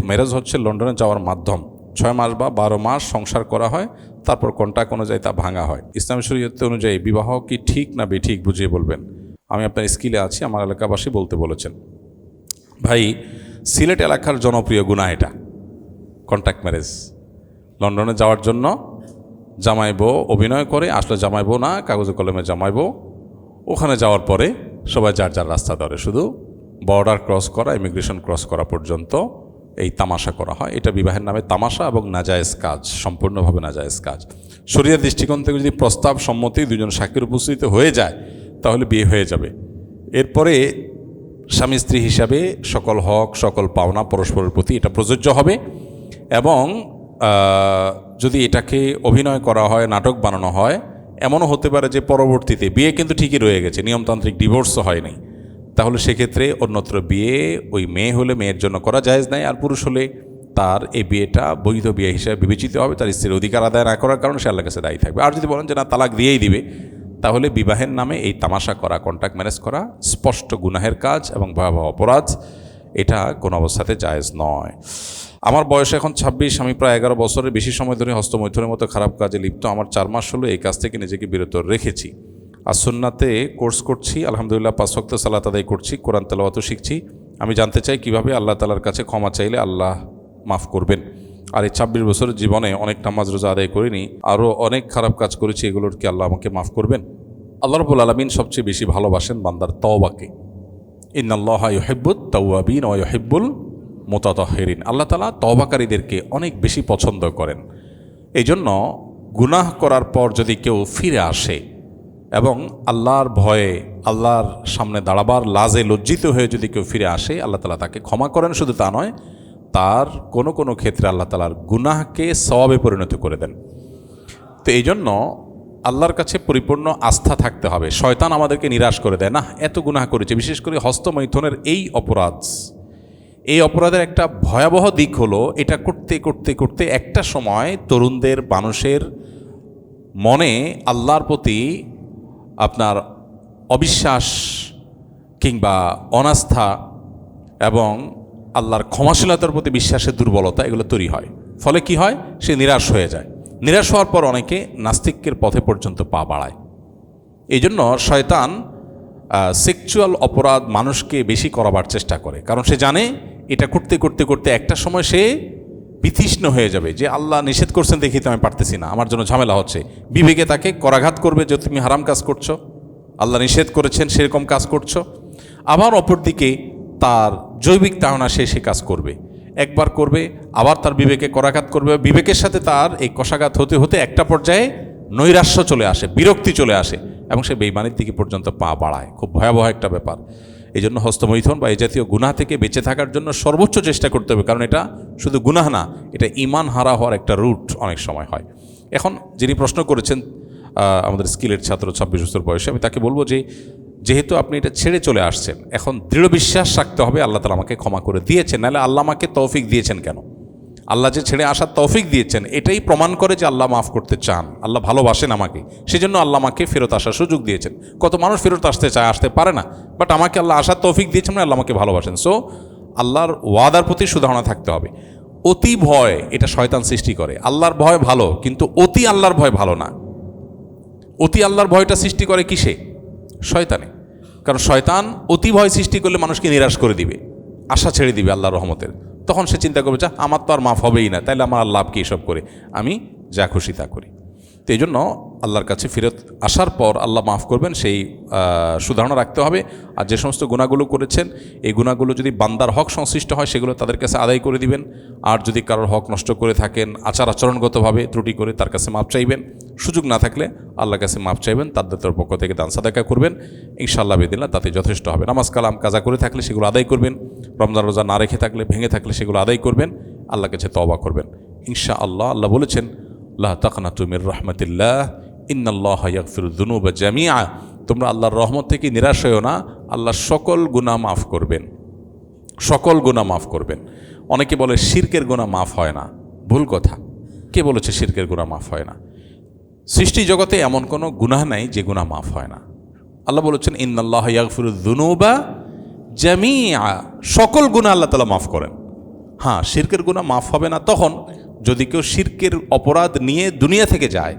ম্যারেজ হচ্ছে লন্ডনে যাওয়ার মাধ্যম, 6 মাস বা 12 মাস সংসার করা হয়, তারপর কন্ট্রাক্ট অনুযায়ী তা ভাঙা হয়। ইসলাম শরীয়ত অনুযায়ী বিবাহ কি ঠিক না বেঠিক বুঝিয়ে বলবেন। আমি আপনার স্কিলে আছি, আমার এলাকাবাসী বলতে বলেছেন। ভাই, সিলেট এলাকার জনপ্রিয় গুনাহ এটা, কন্ট্রাক্ট ম্যারেজ। লন্ডনে যাওয়ার জন্য জামাইবো অভিনয় করে, আসলে জামাইবো না, কাগজে কলমে জামাইবো। ওখানে যাওয়ার পরে সবাই যার যার রাস্তা ধরে, শুধু বর্ডার ক্রস করা, ইমিগ্রেশন ক্রস করা পর্যন্ত এই তামাশা করা হয়। এটা বিবাহের নামে তামাশা এবং নাজায়েজ কাজ, সম্পূর্ণভাবে নাজায়েজ কাজ। শরীয়তের দৃষ্টিকোণ থেকে যদি প্রস্তাব সম্মতি 2 জন সাক্ষীর উপস্থিত হয়ে যায় তাহলে বিয়ে হয়ে যাবে। এরপরে স্বামী স্ত্রী হিসাবে সকল হক, সকল পাওনা পরস্পরের প্রতি এটা প্রযোজ্য হবে। এবং যদি এটাকে অভিনয় করা হয়, নাটক বানানো হয়, এমনও হতে পারে যে পরবর্তীতে বিয়ে কিন্তু ঠিকই রয়ে গেছে, নিয়মতান্ত্রিক ডিভোর্সও হয়নি, তাহলে সেক্ষেত্রে অন্যত্র বিয়ে ওই মেয়ে হলে মেয়ের জন্য করা জায়েজ নাই, আর পুরুষ হলে তার এই বিয়েটা বৈধ বিয়ে হিসেবে বিবেচিত হবে। তার স্ত্রীর অধিকার আদায় না করার কারণে সে আল্লাহর কাছে দায়ী থাকবে। আর যদি বলেন যে না, তালাক দিয়েই দিবে, তাহলে বিবাহের নামে এই তামাশা করা, কন্ট্রাক্ট ম্যারেজ করা স্পষ্ট গুনাহের কাজ এবং ভয়াবহ অপরাধ। এটা কোনো অবস্থাতে জায়েজ নয়। আমার বয়স এখন 26, আমি প্রায় 11 বছরের বেশি সময় ধরে হস্তমৈথুনের মতো খারাপ কাজে লিপ্ত। আমার 4 মাস হলো এই কাজ থেকে নিজেকে বিরত রেখেছি। আর সুন্নাতে কোর্স করছি, আলহামদুলিল্লাহ 5 ওয়াক্ত সালাত আদায় করছি, কোরআন তেলাওয়াতও শিখছি। আমি জানতে চাই কিভাবে আল্লাহ তাআলার কাছে ক্ষমা চাইলে আল্লাহ মাফ করবেন। আর এই 26 বছরের জীবনে অনেক নামাজ রোজা আদায় করিনি, আরও অনেক খারাপ কাজ করেছি, এগুলোর কি আল্লাহ আমাকে মাফ করবেন? আল্লাহ রাব্বুল আলামিন সবচেয়ে বেশি ভালোবাসেন বান্দার তওবাকে। ইন্নাল্লাহা ইউহিব্বুত তাওয়াবিন ওয়া ইউহিব্বুল মুতাতাহহিরিন। আল্লাহ তাআলা তওবাকারীদেরকে অনেক বেশি পছন্দ করেন। এই জন্য গুনাহ করার পর যদি কেউ ফিরে আসে এবং আল্লাহর ভয়ে আল্লাহর সামনে দাঁড়াবার লাজে লজ্জিত হয়ে যদি কেউ ফিরে আসে, আল্লাহ তাআলা তাকে ক্ষমা করেন। শুধু তা নয়, তার কোনো কোনো ক্ষেত্রে আল্লাহ তাআলার গুনাহকে সওয়াবে পরিণত করে দেন। তো এই জন্য আল্লাহর কাছে পরিপূর্ণ আস্থা থাকতে হবে। শয়তান আমাদেরকে নিরাশ করে দেয়, না এত গুনাহ করেছে। বিশেষ করে হস্তমৈথুনের এই অপরাধের একটা ভয়াবহ দিক হলো, এটা করতে করতে করতে একটা সময় তরুণদের, মানুষের মনে আল্লাহর প্রতি আপনার অবিশ্বাস কিংবা অনাস্থা এবং আল্লাহর ক্ষমাশীলতার প্রতি বিশ্বাসের দুর্বলতা, এগুলো তৈরি হয়। ফলে কি হয়, সে নিরাশ হয়ে যায়। নিরাশ হওয়ার পর অনেকে নাস্তিক্যের পথে পর্যন্ত পা বাড়ায়। এই জন্য শয়তান সেক্সুয়াল অপরাধ মানুষকে বেশি করাবার চেষ্টা করে, কারণ সে জানে এটা করতে করতে করতে একটা সময় সে বিতৃষ্ণ হয়ে যাবে, যে আল্লাহ নিষেধ করছেন দেখি তো আমি পারতেছি না, আমার জন্য ঝামেলা হচ্ছে। বিবেকে তাকে করাঘাত করবে যে তুমি হারাম কাজ করছো, আল্লাহ নিষেধ করেছেন সেরকম কাজ করছো। আবার অপরদিকে তার জৈবিক তাড়না সে কাজ করবে, একবার করবে, আবার তার বিবেকে করাঘাত করবে। বিবেকের সাথে তার এই কষাঘাত হতে হতে একটা পর্যায়ে নৈরাশ্য চলে আসে, বিরক্তি চলে আসে এবং সে বেঈমানির দিকে পর্যন্ত পা বাড়ায়। খুব ভয়াবহ একটা ব্যাপার। এই জন্য হস্তমৈথুন বা এই জাতীয় গুনাহ থেকে বেঁচে থাকার জন্য সর্বোচ্চ চেষ্টা করতে হবে, কারণ এটা শুধু গুনাহ না, এটা ঈমান হারা হওয়ার একটা রুট অনেক সময় হয়। এখন যিনি প্রশ্ন করেছেন আমাদের স্কিলের ছাত্র 26 বছর বয়সে, আমি তাকে বলবো যে যেহেতু আপনি এটা ছেড়ে চলে আসছেন, এখন দৃঢ় বিশ্বাস রাখতে হবে আল্লাহ তাআলা আমাকে ক্ষমা করে দিয়েছেন, নাহলে আল্লাহ আমাকে তৌফিক দিয়েছেন কেন? আল্লাহ যে ছেড়ে আসার তৌফিক দিয়েছেন এটাই প্রমাণ করে যে আল্লাহ মাফ করতে চান, আল্লাহ ভালোবাসেন আমাকে, সেজন্য আল্লাহ আমাকে ফেরত আসার সুযোগ দিয়েছেন। কত মানুষ ফেরত আসতে চায়, আসতে পারে না, বাট আমাকে আল্লাহ আসার তৌফিক দিয়েছেন মানে আল্লাহ আমাকে ভালোবাসেন। সো আল্লাহর ওয়াদার প্রতি সুধারণা থাকতে হবে। অতি ভয় এটা শয়তান সৃষ্টি করে। আল্লাহর ভয় ভালো, কিন্তু অতি আল্লাহর ভয় ভালো না। অতি আল্লাহর ভয়টা সৃষ্টি করে কিসে? শয়তানে। কারণ শয়তান অতি ভয় সৃষ্টি করলে মানুষকে নিরাশ করে দিবে, আশা ছেড়ে দিবে আল্লাহর রহমতের। তখন সে চিন্তা করবে, যা আমার তো আর মাফ হবেই না, তাইলে আমার লাভ কি এসব করে, আমি যা খুশি তা করি। তো এই জন্য আল্লাহর কাছে ফেরত আসার পর আল্লাহ মাফ করবেন সেই সুধারণা রাখতে হবে। আর যে সমস্ত গুনাহগুলো করেছেন, এই গুনাহগুলো যদি বান্দার হক সংশ্লিষ্ট হয় সেগুলো তাদের কাছে আদায় করে দিবেন। আর যদি কারোর হক নষ্ট করে থাকেন, আচরণগতভাবে ত্রুটি করে, তার কাছে মাপ চাইবেন। সুযোগ না থাকলে আল্লাহর কাছে মাপ চাইবেন, তাদের পক্ষ থেকে দান সাদাকা করবেন, ইনশাআল্লাহ বিদিল্লাহ তাতে যথেষ্ট হবে। নামাজ কালাম কাজা করে থাকলে সেগুলো আদায় করবেন, রমজান রোজা না রেখে থাকলে, ভেঙে থাকলে সেগুলো আদায় করবেন, আল্লাহর কাছে তওবা করবেন ইনশাআল্লাহ। আল্লাহ বলেছেন, লা তাকনাতু মির রাহমাতিল্লাহ ইন্নাল্লাহা ইয়াগফিরুয যুনুবা জামিআ। তোমরা আল্লাহর রহমত থেকে নিরাশ হও না, আল্লাহ সকল গুনাহ মাফ করবেন, সকল গুনাহ মাফ করবেন। অনেকে বলে শিরকের গুনাহ মাফ হয় না, ভুল কথা। কে বলেছে শিরকের গুনাহ মাফ হয় না? সৃষ্টি জগতে এমন কোনো গুনাহ নাই যে গুনাহ মাফ হয় না। আল্লাহ বলেছেন, ইন্নাল্লাহা ইয়াগফিরুয যুনুবা জামিআ, সকল গুনাহ আল্লাহ তাআলা মাফ করেন। হ্যাঁ, শিরকের গুনাহ মাফ হবে না তখন যদি কেউ শিরকের অপরাধ নিয়ে দুনিয়া থেকে যায়,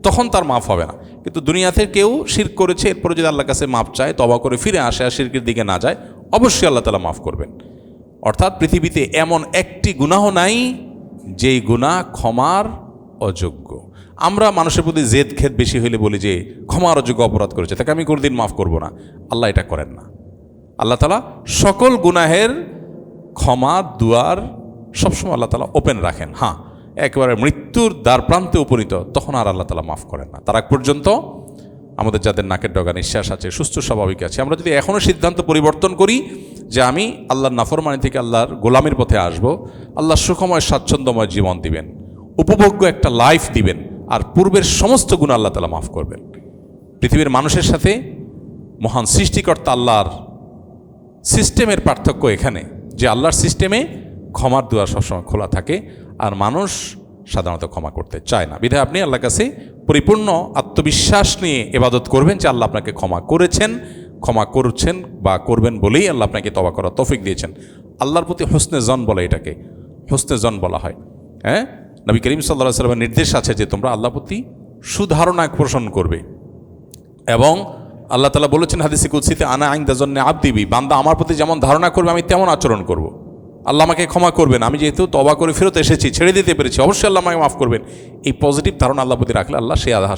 তখন তার মাফ হবে না। কিন্তু দুনিয়াতে কেউ শিরক করেছে, এরপরে যদি আল্লাহর কাছে মাফ চায়, তওবা করে ফিরে আসে আর শিরকের দিকে না যায়, অবশ্যই আল্লাহ তাআলা মাফ করবেন। অর্থাৎ পৃথিবীতে এমন একটি গুনাহ নাই যেই গুনাহ ক্ষমার অযোগ্য। আমরা মানুষের প্রতি জেদ খেদ বেশি হইলে বলি যে ক্ষমার অযোগ্য অপরাধ করেছে, তাকে আমি কোনোদিন মাফ করব না। আল্লাহ এটা করেন না। আল্লাহ তাআলা সকল গুনাহের ক্ষমা দুয়ার সবসময় আল্লাহ তাআলা ওপেন রাখেন। হ্যাঁ, একেবারে মৃত্যুর দ্বার প্রান্তে উপনীত, তখন আর আল্লাহ তাআলা মাফ করেন না। তার আগ পর্যন্ত আমাদের যাদের নাকের ডগা নিঃশ্বাস আছে, সুস্থ স্বাভাবিক আছে, আমরা যদি এখনও সিদ্ধান্ত পরিবর্তন করি যে আমি আল্লাহর নাফরমানি থেকে আল্লাহর গোলামির পথে আসব, আল্লাহ সুখময় স্বাচ্ছন্দ্যময় জীবন দিবেন, উপভোগ্য একটা লাইফ দিবেন, আর পূর্বের সমস্ত গুনাহ আল্লাহ তাআলা মাফ করবেন। পৃথিবীর মানুষের সাথে মহান সৃষ্টিকর্তা আল্লাহর সিস্টেমের পার্থক্য এখানে যে আল্লাহর সিস্টেমে ক্ষমার দুয়ার সবসময় খোলা থাকে, আর মানুষ সাধারণত ক্ষমা করতে চায় না। বিধায় আপনি আল্লাহর কাছে পরিপূর্ণ আত্মবিশ্বাস নিয়ে ইবাদত করবেন যে আল্লাহ আপনাকে ক্ষমা করেছেন, ক্ষমা করছেন বা করবেন বলেই আল্লাহ আপনাকে তওবা করার তৌফিক দিয়েছেন। আল্লাহর প্রতি হুসনে জন বলে, এটাকে হুসনে জন বলা হয়। হ্যাঁ, নবী করিম সাল্লাল্লাহু আলাইহি ওয়াসাল্লামের নির্দেশ আছে যে তোমরা আল্লাহর প্রতি সুধারণা পোষণ করবে। এবং আল্লাহ তাআলা বলেছেন হাদিসে কুদসিতে, আনা ইনদা যন্নি আবদি বি, বান্দা আমার প্রতি যেমন ধারণা করবে আমি তেমন আচরণ করব। আল্লাহ আমাকে ক্ষমা করবেন, আমি যেহেতু তওবা করে ফেরত এসেছি, ছেড়ে দিতে পেরেছি, অবশ্যই আল্লাহ আমাকে মাফ করবেন। এই পজিটিভ ধারণা আল্লাহর প্রতি রাখলে আল্লাহ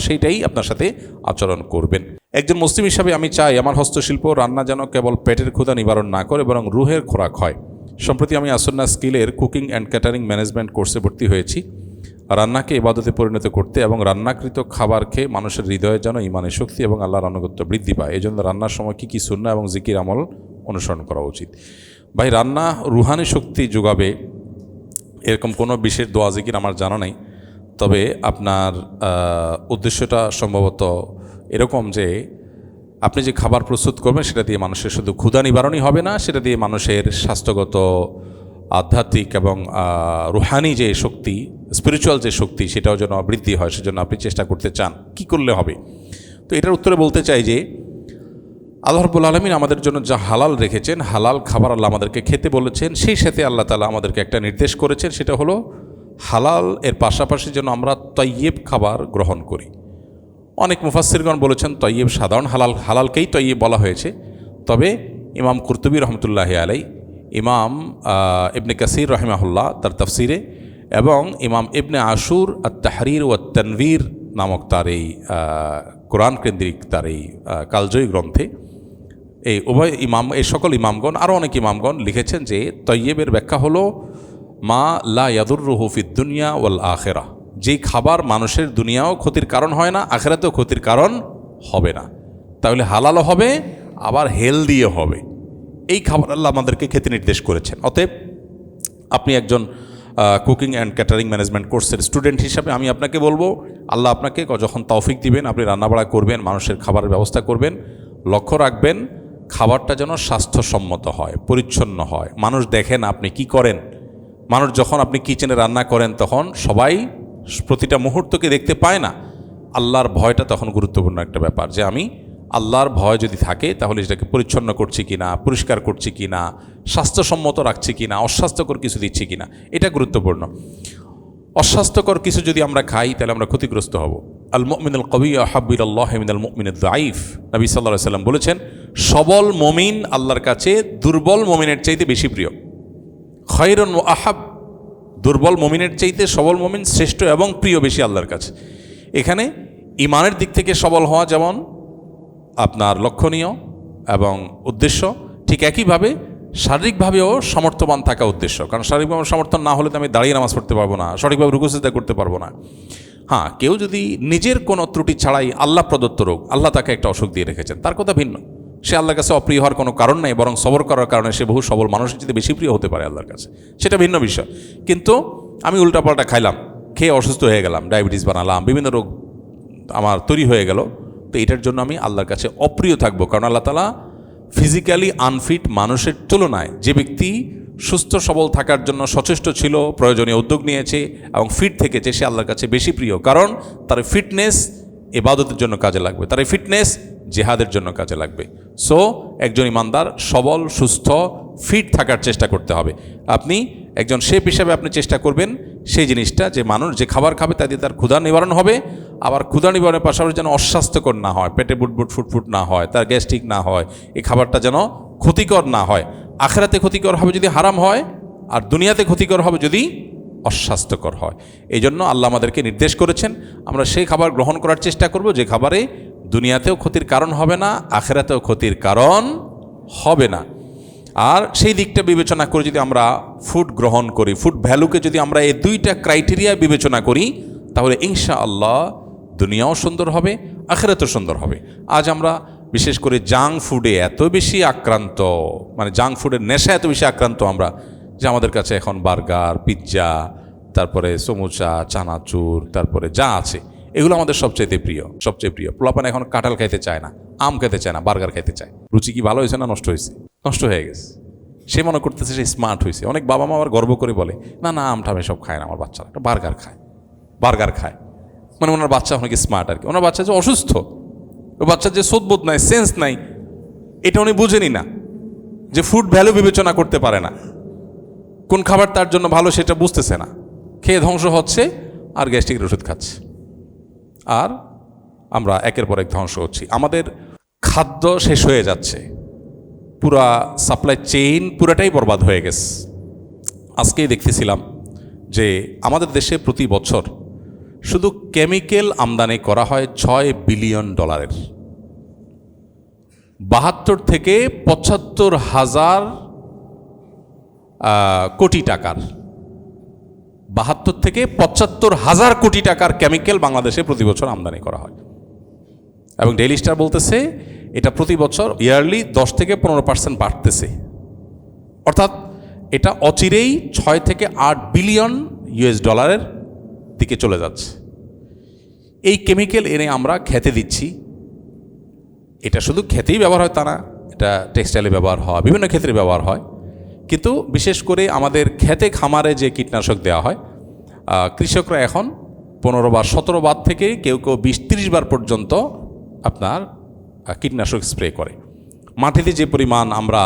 সেইটাই আপনার সাথে আচরণ করবেন। একজন মুসলিম হিসাবে আমি চাই আমার হস্তশিল্প রান্না যেন কেবল পেটের ক্ষুধা নিবারণ না করে, বরং রুহের খোরাক হয়। সম্প্রতি আমি আসন্না স্কিলের কুকিং অ্যান্ড ক্যাটারিং ম্যানেজমেন্ট কোর্সে ভর্তি হয়েছি। রান্নাকে ইবাদতে পরিণত করতে এবং রান্নাকৃত খাবার খেয়ে মানুষের হৃদয়ে যেন ইমানের শক্তি এবং আল্লাহর আনুগত্য বৃদ্ধি পায়, এই জন্য রান্নার সময় কী কী সুন্নাহ এবং জিকির আমল অনুসরণ করা উচিত। ভাই, রান্না রুহানি শক্তি যোগাবে এরকম কোনো বিশেষ দোয়া জিকির আমার জানা নেই। তবে আপনার উদ্দেশ্যটা সম্ভবত এরকম যে আপনি যে খাবার প্রস্তুত করবেন সেটা দিয়ে মানুষের শুধু ক্ষুধা নিবারণই হবে না, সেটা দিয়ে মানুষের স্বাস্থ্যগত, আধ্যাত্মিক এবং রুহানি যে শক্তি, স্পিরিচুয়াল যে শক্তি, সেটাও যেন বৃদ্ধি হয়। সেজন্য আপনি চেষ্টা করতে চান, কি করলে হবে? তো এটার উত্তরে বলতে চাই যে আল্লাহ রাব্বুল আলামিন আমাদের জন্য যা হালাল রেখেছেন, হালাল খাবার আল্লাহ আমাদেরকে খেতে বলেছেন, সেই সাথে আল্লাহ তাআলা আমাদেরকে একটা নির্দেশ করেছেন, সেটা হলো হালাল এর পাশাপাশি যেন আমরা তয়্যিব খাবার গ্রহণ করি। অনেক মুফাসসিরগণ বলেছেন তয়্যিব সাধারণ হালালকেই তয়্যিব বলা হয়েছে। তবে ইমাম কুরতুবী রহমতুল্লাহি আলাইহি, ইমাম ইবনে কাসির রাহিমাহুল্লাহ তার তাফসিরে, এবং ইমাম ইবনে আশুর আত-তাহরির ওয়াত তানভীর নামক তার এই কোরআন কেন্দ্রিক তার এই কালজয়ী গ্রন্থে এই উভয় ইমাম, এই সকল ইমামগণ, আরও অনেক ইমামগণ লিখেছেন যে তয়্যিবের ব্যাখ্যা হলো মা লা ইয়াদুররুহু ফিদ দুনিয়া ওয়াল আখিরাহ, যেই খাবার মানুষের দুনিয়াও ক্ষতির কারণ হয় না, আখিরাতেও ক্ষতির কারণ হবে না। তাহলে হালালও হবে, আবার হেলদিও হবে। এই খাবার আল্লাহ আমাদেরকে খেতে নির্দেশ করেছেন। অতএব আপনি একজন কুকিং অ্যান্ড ক্যাটারিং ম্যানেজমেন্ট কোর্সের স্টুডেন্ট হিসাবে আমি আপনাকে বলবো, আল্লাহ আপনাকে যখন তৌফিক দিবেন, আপনি রান্নাবাড়া করবেন, মানুষের খাবারের ব্যবস্থা করবেন, লক্ষ্য রাখবেন খাবারটা যেন স্বাস্থ্যসম্মত হয়, পরিচ্ছন্ন হয়, মানুষ দেখেন আপনি কি করেন। মানুষ যখন আপনি কিচেনে রান্না করেন তখন সবাই প্রতিটা মুহূর্তকে দেখতে পায় না। আল্লাহর ভয়টা তখন গুরুত্বপূর্ণ একটা ব্যাপার, যে আমি আল্লাহর ভয় যদি থাকে তাহলে সেটাকে পরিচ্ছন্ন করছি কিনা, পরিষ্কার করছি কিনা, স্বাস্থ্যসম্মত রাখছি কিনা, অস্বাস্থ্যকর কিছু দিচ্ছি কিনা, এটা গুরুত্বপূর্ণ। অস্বাস্থ্যকর কিছু যদি আমরা খাই তাহলে আমরা ক্ষতিগ্রস্ত হব। আল মুমিনুল কওয়ি আহাব্বু ইলাল্লাহি মিনাল মুমিনিদ যায়িফ, নবী সাল্লাল্লাহু আলাইহি ওয়াসাল্লাম বলেছেন, সবল মুমিন আল্লাহর কাছে দুর্বল মুমিনের চাইতে বেশি প্রিয়। খায়রুন ওয়া আহাব, দুর্বল মুমিনের চাইতে সবল মুমিন শ্রেষ্ঠ এবং প্রিয় বেশি আল্লাহর কাছে। এখানে ঈমানের দিক থেকে সবল হওয়া যেমন আপনার লক্ষণীয় এবং উদ্দেশ্য, ঠিক একইভাবে শারীরিকভাবেও সমর্থবান থাকা উদ্দেশ্য। কারণ শারীরিকভাবে সমর্থন না হলে তো আমি দাঁড়িয়ে নামাজ পড়তে পারবো না, সঠিকভাবে রুকু সিজদা করতে পারবো না। হ্যাঁ, কেউ যদি নিজের কোনো ত্রুটি ছাড়াই আল্লাহ প্রদত্ত রোগ, আল্লাহ তাকে একটা অসুখ দিয়ে রেখেছেন, তার কথা ভিন্ন। সে আল্লাহর কাছে অপ্রিয় হওয়ার কোনো কারণ নেই, বরং সবর করার কারণে সে বহু সবল মানুষের চেয়ে বেশি প্রিয় হতে পারে আল্লাহর কাছে, সেটা ভিন্ন বিষয়। কিন্তু আমি উল্টাপাল্টা খাইলাম, খেয়ে অসুস্থ হয়ে গেলাম, ডায়াবেটিস বানালাম, বিভিন্ন রোগ আমার তৈরি হয়ে গেল, তো এটার জন্য আমি আল্লাহর কাছে অপ্রিয় থাকবো। কারণ আল্লাহ তাআলা ফিজিক্যালি আনফিট মানুষের তুলনায় যে ব্যক্তি সুস্থ সবল থাকার জন্য সচেষ্ট ছিল, প্রয়োজনীয় উদ্যোগ নিয়েছে এবং ফিট থেকেছে, সে আল্লাহর কাছে বেশি প্রিয়। কারণ তার ফিটনেস ইবাদতের জন্য কাজে লাগবে, তার ফিটনেস জিহাদের জন্য কাজে লাগবে। সো একজন ইমানদার সবল, সুস্থ, ফিট থাকার চেষ্টা করতে হবে। আপনি একজন শেফ হিসাবে আপনি চেষ্টা করবেন সেই জিনিসটা, যে মানুষ যে খাবার খাবে তা দিয়ে তার ক্ষুধা নিবারণ হবে, আবার ক্ষুধা নিবারণের পাশাপাশি যেন অস্বাস্থ্যকর না হয়, পেটে বুটবুট ফুটফুট না হয়, তার গ্যাস্ট্রিক না হয়, এই খাবারটা যেন ক্ষতিকর না হয়। আখিরাতে ক্ষতিকর হবে যদি হারাম হয়, আর দুনিয়াতে ক্ষতিকর হবে যদি অস্বাস্থ্যকর হয়। এই জন্য আল্লাহ আমাদেরকে নির্দেশ করেছেন আমরা সেই খাবার গ্রহণ করার চেষ্টা করব যে খাবারে দুনিয়াতেও ক্ষতির কারণ হবে না, আখিরাতেও ক্ষতির কারণ হবে না। আর সেই দিকটা বিবেচনা করে যদি আমরা ফুড গ্রহণ করি, ফুড ভ্যালুকে যদি আমরা এই দুইটা ক্রাইটেরিয়া বিবেচনা করি, তাহলে ইনশাআল্লাহ দুনিয়াও সুন্দর হবে, আখিরাতও সুন্দর হবে। আজ আমরা বিশেষ করে জাঙ্ক ফুডে এত বেশি আক্রান্ত, মানে জাঙ্ক ফুডের নেশা এত বেশি আক্রান্ত আমরা, যে আমাদের কাছে এখন বার্গার, পিৎজা, তারপরে সমুচা, চানাচুর, তারপরে যা আছে এগুলো আমাদের সবচেয়ে প্রিয়। পোলাপান এখন কাঁঠাল খাইতে চায় না, আম খেতে চায় না, বার্গার খাইতে চায়। রুচি কি ভালো হয়েছে না নষ্ট হয়েছে? নষ্ট হয়ে গেছে। সে মনে করতেছে সে স্মার্ট হয়েছে। অনেক বাবা মা আবার গর্ব করে বলে, না না, আম ঠামে সব খায় না, আমার বাচ্চারা একটা বার্গার খায়। মানে ওনার বাচ্চা অনেক স্মার্ট আর কি। ওনার বাচ্চা যে অসুস্থ, ওই বাচ্চার যে সোদবোধ নাই, সেন্স নাই, এটা উনি বুঝেনি না, যে ফুড ভ্যালু বিবেচনা করতে পারে না, কোন খাবার তার জন্য ভালো সেটা বুঝতেছে না, খেয়ে ধ্বংস হচ্ছে আর গ্যাস্ট্রিকের ওষুধ খাচ্ছে, আর আমরা একের পর এক ধ্বংস হচ্ছি। আমাদের খাদ্য শেষ হয়ে যাচ্ছে, পুরা সাপ্লাই চেইন পুরাটাই বরবাদ হয়ে গেছে। আজকেই দেখতেছিলাম যে আমাদের দেশে প্রতি বছর শুধু কেমিক্যাল আমদানি করা হয় $6 বিলিয়ন, 72 থেকে 75,000 কোটি টাকার, 72 থেকে 75,000 কোটি টাকার কেমিক্যাল বাংলাদেশে প্রতি বছর আমদানি করা হয়। এবং ডেইলি স্টার বলতেছে এটা প্রতি বছর ইয়ারলি 10 থেকে 15% বাড়তেছে। অর্থাৎ এটা অচিরেই 6 থেকে 8 বিলিয়ন US ডলারের দিকে চলে যাচ্ছে। এই কেমিক্যাল এনে আমরা খেতে দিচ্ছি। এটা শুধু খেতেই ব্যবহার হয় তা না, এটা টেক্সটাইলে ব্যবহার হয়, বিভিন্ন ক্ষেত্রে ব্যবহার হয়। কিন্তু বিশেষ করে আমাদের খেতে খামারে যে কীটনাশক দেওয়া হয়, কৃষকরা এখন 15 বার 17 বার থেকে কেউ 20-30 বার পর্যন্ত আপনার কীটনাশক স্প্রে করে। মাটিতে যে পরিমাণ আমরা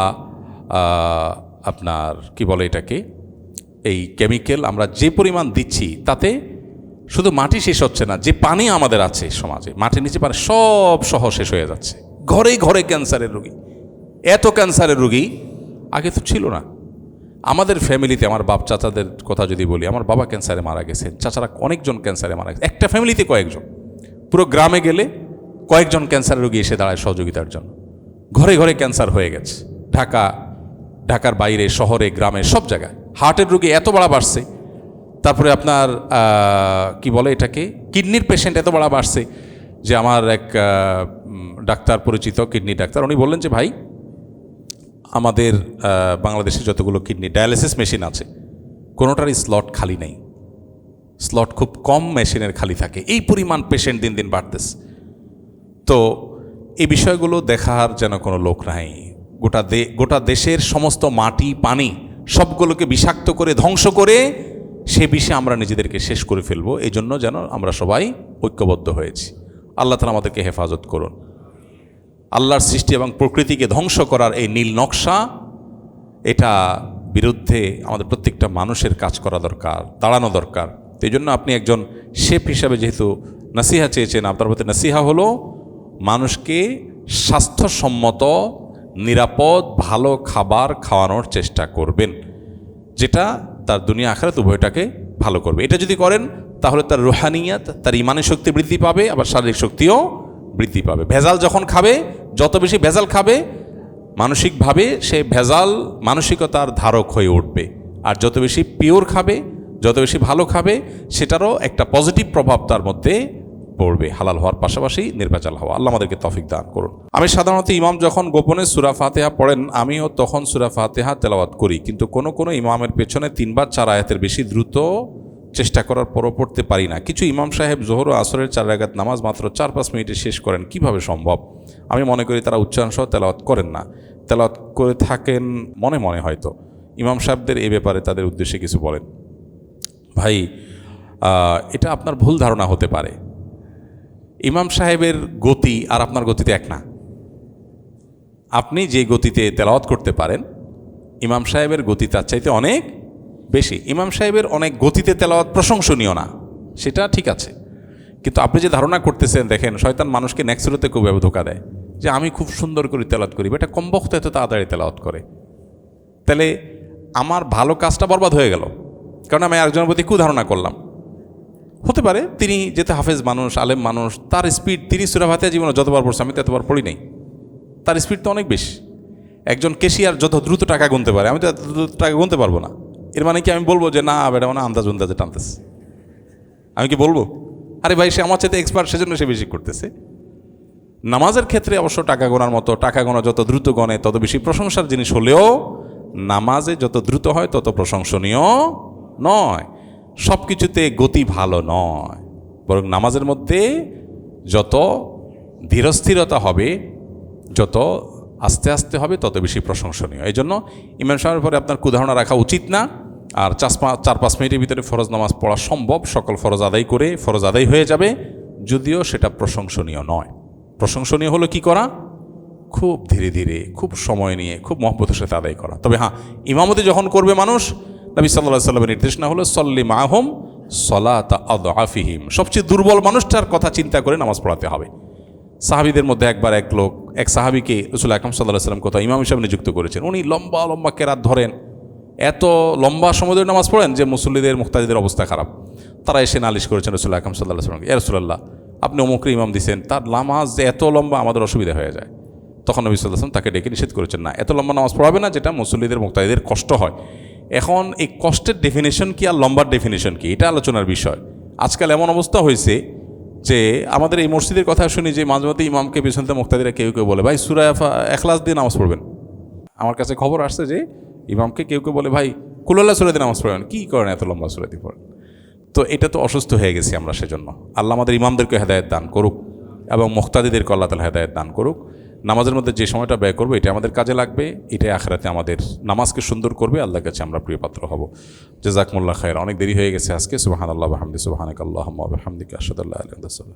আপনার কি বলে এটাকে, এই কেমিক্যাল আমরা যে পরিমাণ দিচ্ছি, তাতে শুধু মাটি শেষ হচ্ছে না, যে পানি আমাদের আছে সমাজে, মাটির নিচে পানি সব সহ শেষ হয়ে যাচ্ছে। ঘরে ঘরে ক্যান্সারের রোগী, এত ক্যান্সারের রোগী আগে তো ছিল না। আমাদের ফ্যামিলিতে আমার বাপ চাচাদের কথা যদি বলি, আমার বাবা ক্যান্সারে মারা গেছেন, চাচারা অনেকজন ক্যান্সারে মারা গেছে, একটা ফ্যামিলিতে কয়েকজন। পুরো গ্রামে গেলে কয়েকজন ক্যান্সারের রোগী এসে দাঁড়ায় সহযোগিতার জন্য। ঘরে ঘরে ক্যান্সার হয়ে গেছে, ঢাকার বাইরে, শহরে, গ্রামে, সব জায়গায় হার্টের রোগী এত বাড়ছে। তারপরে আপনার কি বলে এটাকে, কিডনির পেশেন্ট এত বাড়ছে যে আমার এক ডাক্তার পরিচিত কিডনি ডাক্তার, উনি বললেন যে ভাই আমাদের বাংলাদেশে যতগুলো কিডনি ডায়ালিসিস মেশিন আছে কোনোটারই স্লট খালি নেই, স্লট খুব কম মেশিনের খালি থাকে, এই পরিমাণ পেশেন্ট দিন দিন বাড়তেছে। তো এই বিষয়গুলো দেখার যেন কোনো লোক নাই। গোটা দেশের সমস্ত মাটি পানি সবগুলোকে বিষাক্ত করে ধ্বংস করে সে বিষে আমরা নিজেদেরকে শেষ করে ফেলবো। এই জন্য যেন আমরা সবাই ঐক্যবদ্ধ হয়েছি। আল্লাহ তাআলা আমাদেরকে হেফাজত করুন। আল্লাহর সৃষ্টি এবং প্রকৃতিকে ধ্বংস করার এই নীল নকশা, এটা বিরুদ্ধে আমাদের প্রত্যেকটা মানুষের কাজ করা দরকার, দাঁড়ানো দরকার। তো এই জন্য আপনি একজন শেফ হিসাবে যেহেতু নাসিহা চেয়েছেন, আপনার প্রতি নাসিহা হলো মানুষকে স্বাস্থ্যসম্মত নিরাপদ ভালো খাবার খাওয়ানোর চেষ্টা করবেন, যেটা তার দুনিয়া আখিরাত উভয়টাকে ভালো করবে। এটা যদি করেন তাহলে তার রুহানিয়াত, তার ইমানের শক্তি বৃদ্ধি পাবে, আবার শারীরিক শক্তিও বৃদ্ধি পাবে। ভেজাল যখন খাবে, যত বেশি ভেজাল খাবে মানসিকভাবে সে ভেজাল মানসিকতার ধারক হয়ে উঠবে। আর যত বেশি পিওর খাবে, যত বেশি ভালো খাবে, সেটারও একটা পজিটিভ প্রভাব তার মধ্যে পড়বে, হালাল হওয়ার পাশাপাশি নির্ভেজাল হওয়া। আল্লাহ আমাদেরকে তৌফিক দান করুন। আমি সাধারণত ইমাম যখন গোপনে সূরা ফাতিহা পড়েন, আমিও তখন সূরা ফাতিহা তেলাওয়াত করি, কিন্তু কোনো ইমামের পেছনে 3 বা 4 আয়াতের বেশি দ্রুত চেষ্টা করার পরও পড়তে পারি না। কিছু ইমাম সাহেব জোহর ও আসরের 4 রাকাত নামাজ মাত্র 4-5 মিনিটে শেষ করেন, কিভাবে সম্ভব? আমি মনে করি তারা উচ্চারণ সহ তেলাওয়াত করেন না, তেলাওয়াত করে থাকেন মনে মনে। হয়তো ইমাম সাহেবদের এ ব্যাপারে তাদের উদ্দেশ্যে কিছু বলেন। ভাই, এটা আপনার ভুল ধারণা হতে পারে। ইমাম সাহেবের গতি আর আপনার গতিতে এক না। আপনি যে গতিতে তেলাওয়াত করতে পারেন, ইমাম সাহেবের গতি তার চাইতে অনেক বেশি। ইমাম সাহেবের অনেক গতিতে তেলাওয়াত প্রশংসনীয় না, সেটা ঠিক আছে, কিন্তু আপনি যে ধারণা করতেছেন, দেখেন শয়তান মানুষকে নেক্সুরতে খুবভাবে ধোকা দেয় যে আমি খুব সুন্দর করে তেলাওয়াত করি, এটা কমবক্ত এত তাড়াতাড়ি তেলাওয়াত করে। তাহলে আমার ভালো কাজটা বরবাদ হয়ে গেল, কারণ আমি একজনের প্রতি কুধারণা করলাম। হতে পারে তিনি যেতে হাফেজ মানুষ, আলেম মানুষ, তার স্পিড, তিনি সূরা ফাতিহা জীবনে যতবার পড়ছে, আমি তো এতবার পড়ি নাই, তার স্পিড তো অনেক বেশি। একজন কেশিয়ার যত দ্রুত টাকা গুনতে পারে, আমি তো এত দ্রুত টাকা গুনতে পারবো না। এর মানে কি আমি বলবো যে না বেটা মানে আন্দাজে টানতেছে? আমি কি বলবো আরে ভাই সে আমার চাইতে এক্সপার্ট, সেজন্য সে বেশি করতেছে? নামাজের ক্ষেত্রে অবশ্য টাকা গোনার মতো, টাকা গোনা যত দ্রুত গণে তত বেশি প্রশংসার জিনিস হলেও নামাজে যত দ্রুত হয় তত প্রশংসনীয় নয়। সব কিছুতে গতি ভালো নয়, বরং নামাজের মধ্যে যত ধীরস্থিরতা হবে, যত আস্তে আস্তে হবে, তত বেশি প্রশংসনীয়। এই জন্য ইমাম সাহেবের পরে আপনার কুধারণা রাখা উচিত না। আর 4-5 মিনিটের ভিতরে ফরজ নামাজ পড়া সম্ভব, সকল ফরজ আদায় করে ফরজ আদায় হয়ে যাবে, যদিও সেটা প্রশংসনীয় নয়। প্রশংসনীয় হলো কি করা? খুব ধীরে ধীরে, খুব সময় নিয়ে, খুব মহব্বতের সাথে আদায় করা। তবে হ্যাঁ, ইমামতি যখন করবে মানুষ, নবী সাল্লাল্লাহু আলাইহি ওয়াসাল্লামের নির্দেশনা হলো সল্লি মাহুম সলাতা আদআফিহিম, সবচেয়ে দুর্বল মানুষটার কথা চিন্তা করে নামাজ পড়াতে হবে। সাহাবীদের মধ্যে একবার এক সাহাবীকে রাসূল আকরাম সাল্লাল্লাহু আলাইহি ওয়াসাল্লাম কথা ইমাম হিসেবে নিযুক্ত করেছেন। উনি লম্বা লম্বা কেরাত ধরেন, এত লম্বা সময় ধরে নামাজ পড়েন যে মুসল্লিদের মুক্তাদিদের অবস্থা খারাপ। তারা এসে নালিশ করেছেন রাসূল আকরাম সাল্লাল্লাহু আলাইহি ওয়াসাল্লামকে, ইয়া রাসূলুল্লাহ, আপনি অমুকরে ইমাম দিয়েছেন, তার নামাজ যে এত লম্বা আমাদের অসুবিধা হয়ে যায়। তখন নবী সাল্লাল্লাহু আলাইহি ওয়াসাল্লাম তাকে ডেকে নিষেধ করেছেন, না, এত লম্বা নামাজ পড়াবে না যেটা মুসল্লিদের মুক্তাদিদের কষ্ট হয়। এখন এই কষ্টের ডেফিনেশন কি আর লম্বার ডেফিনেশন কি, এটা আলোচনার বিষয়। আজকাল এমন অবস্থা হয়েছে যে আমাদের এই মসজিদের কথা শুনি যে মাঝে মধ্যে ইমামকে পিছনতে মুক্তাদিরা কেউ বলে ভাই সূরা ইখলাস দিয়ে নামাজ পড়বেন। আমার কাছে খবর আসছে যে ইমামকে কেউ বলে ভাই কুল আল্লাহ সূরা দিয়ে নামাজ পড়বেন, কী করেন এত লম্বা সূরা দিয়ে পড়েন? তো এটা তো অসুস্থ হয়ে গেছি আমরা। সেজন্য আল্লাহ আমাদের ইমামদেরকে হেদায়েত দান করুক এবং মুক্তাদিদেরকে আল্লাহ তাআলা হেদায়েত দান করুক। নামাজের মধ্যে যে সময়টা ব্যয় করবো এটা আমাদের কাজে লাগবে, এটাই আখিরাতে আমাদের নামাজকে সুন্দর করবে, আল্লাহর কাছে আমরা প্রিয় পাত্র হব। জাযাকুমুল্লাহ খায়র। অনেক দেরি হয়ে গেছে আজকে। সুবহানাল্লাহ ওয়া বিহামদিহি, সুবহানাকাল্লাহুম্মা ওয়া বিহামদিকা, আশহাদু আল্লা ইলাহা ইল্লা আনতা।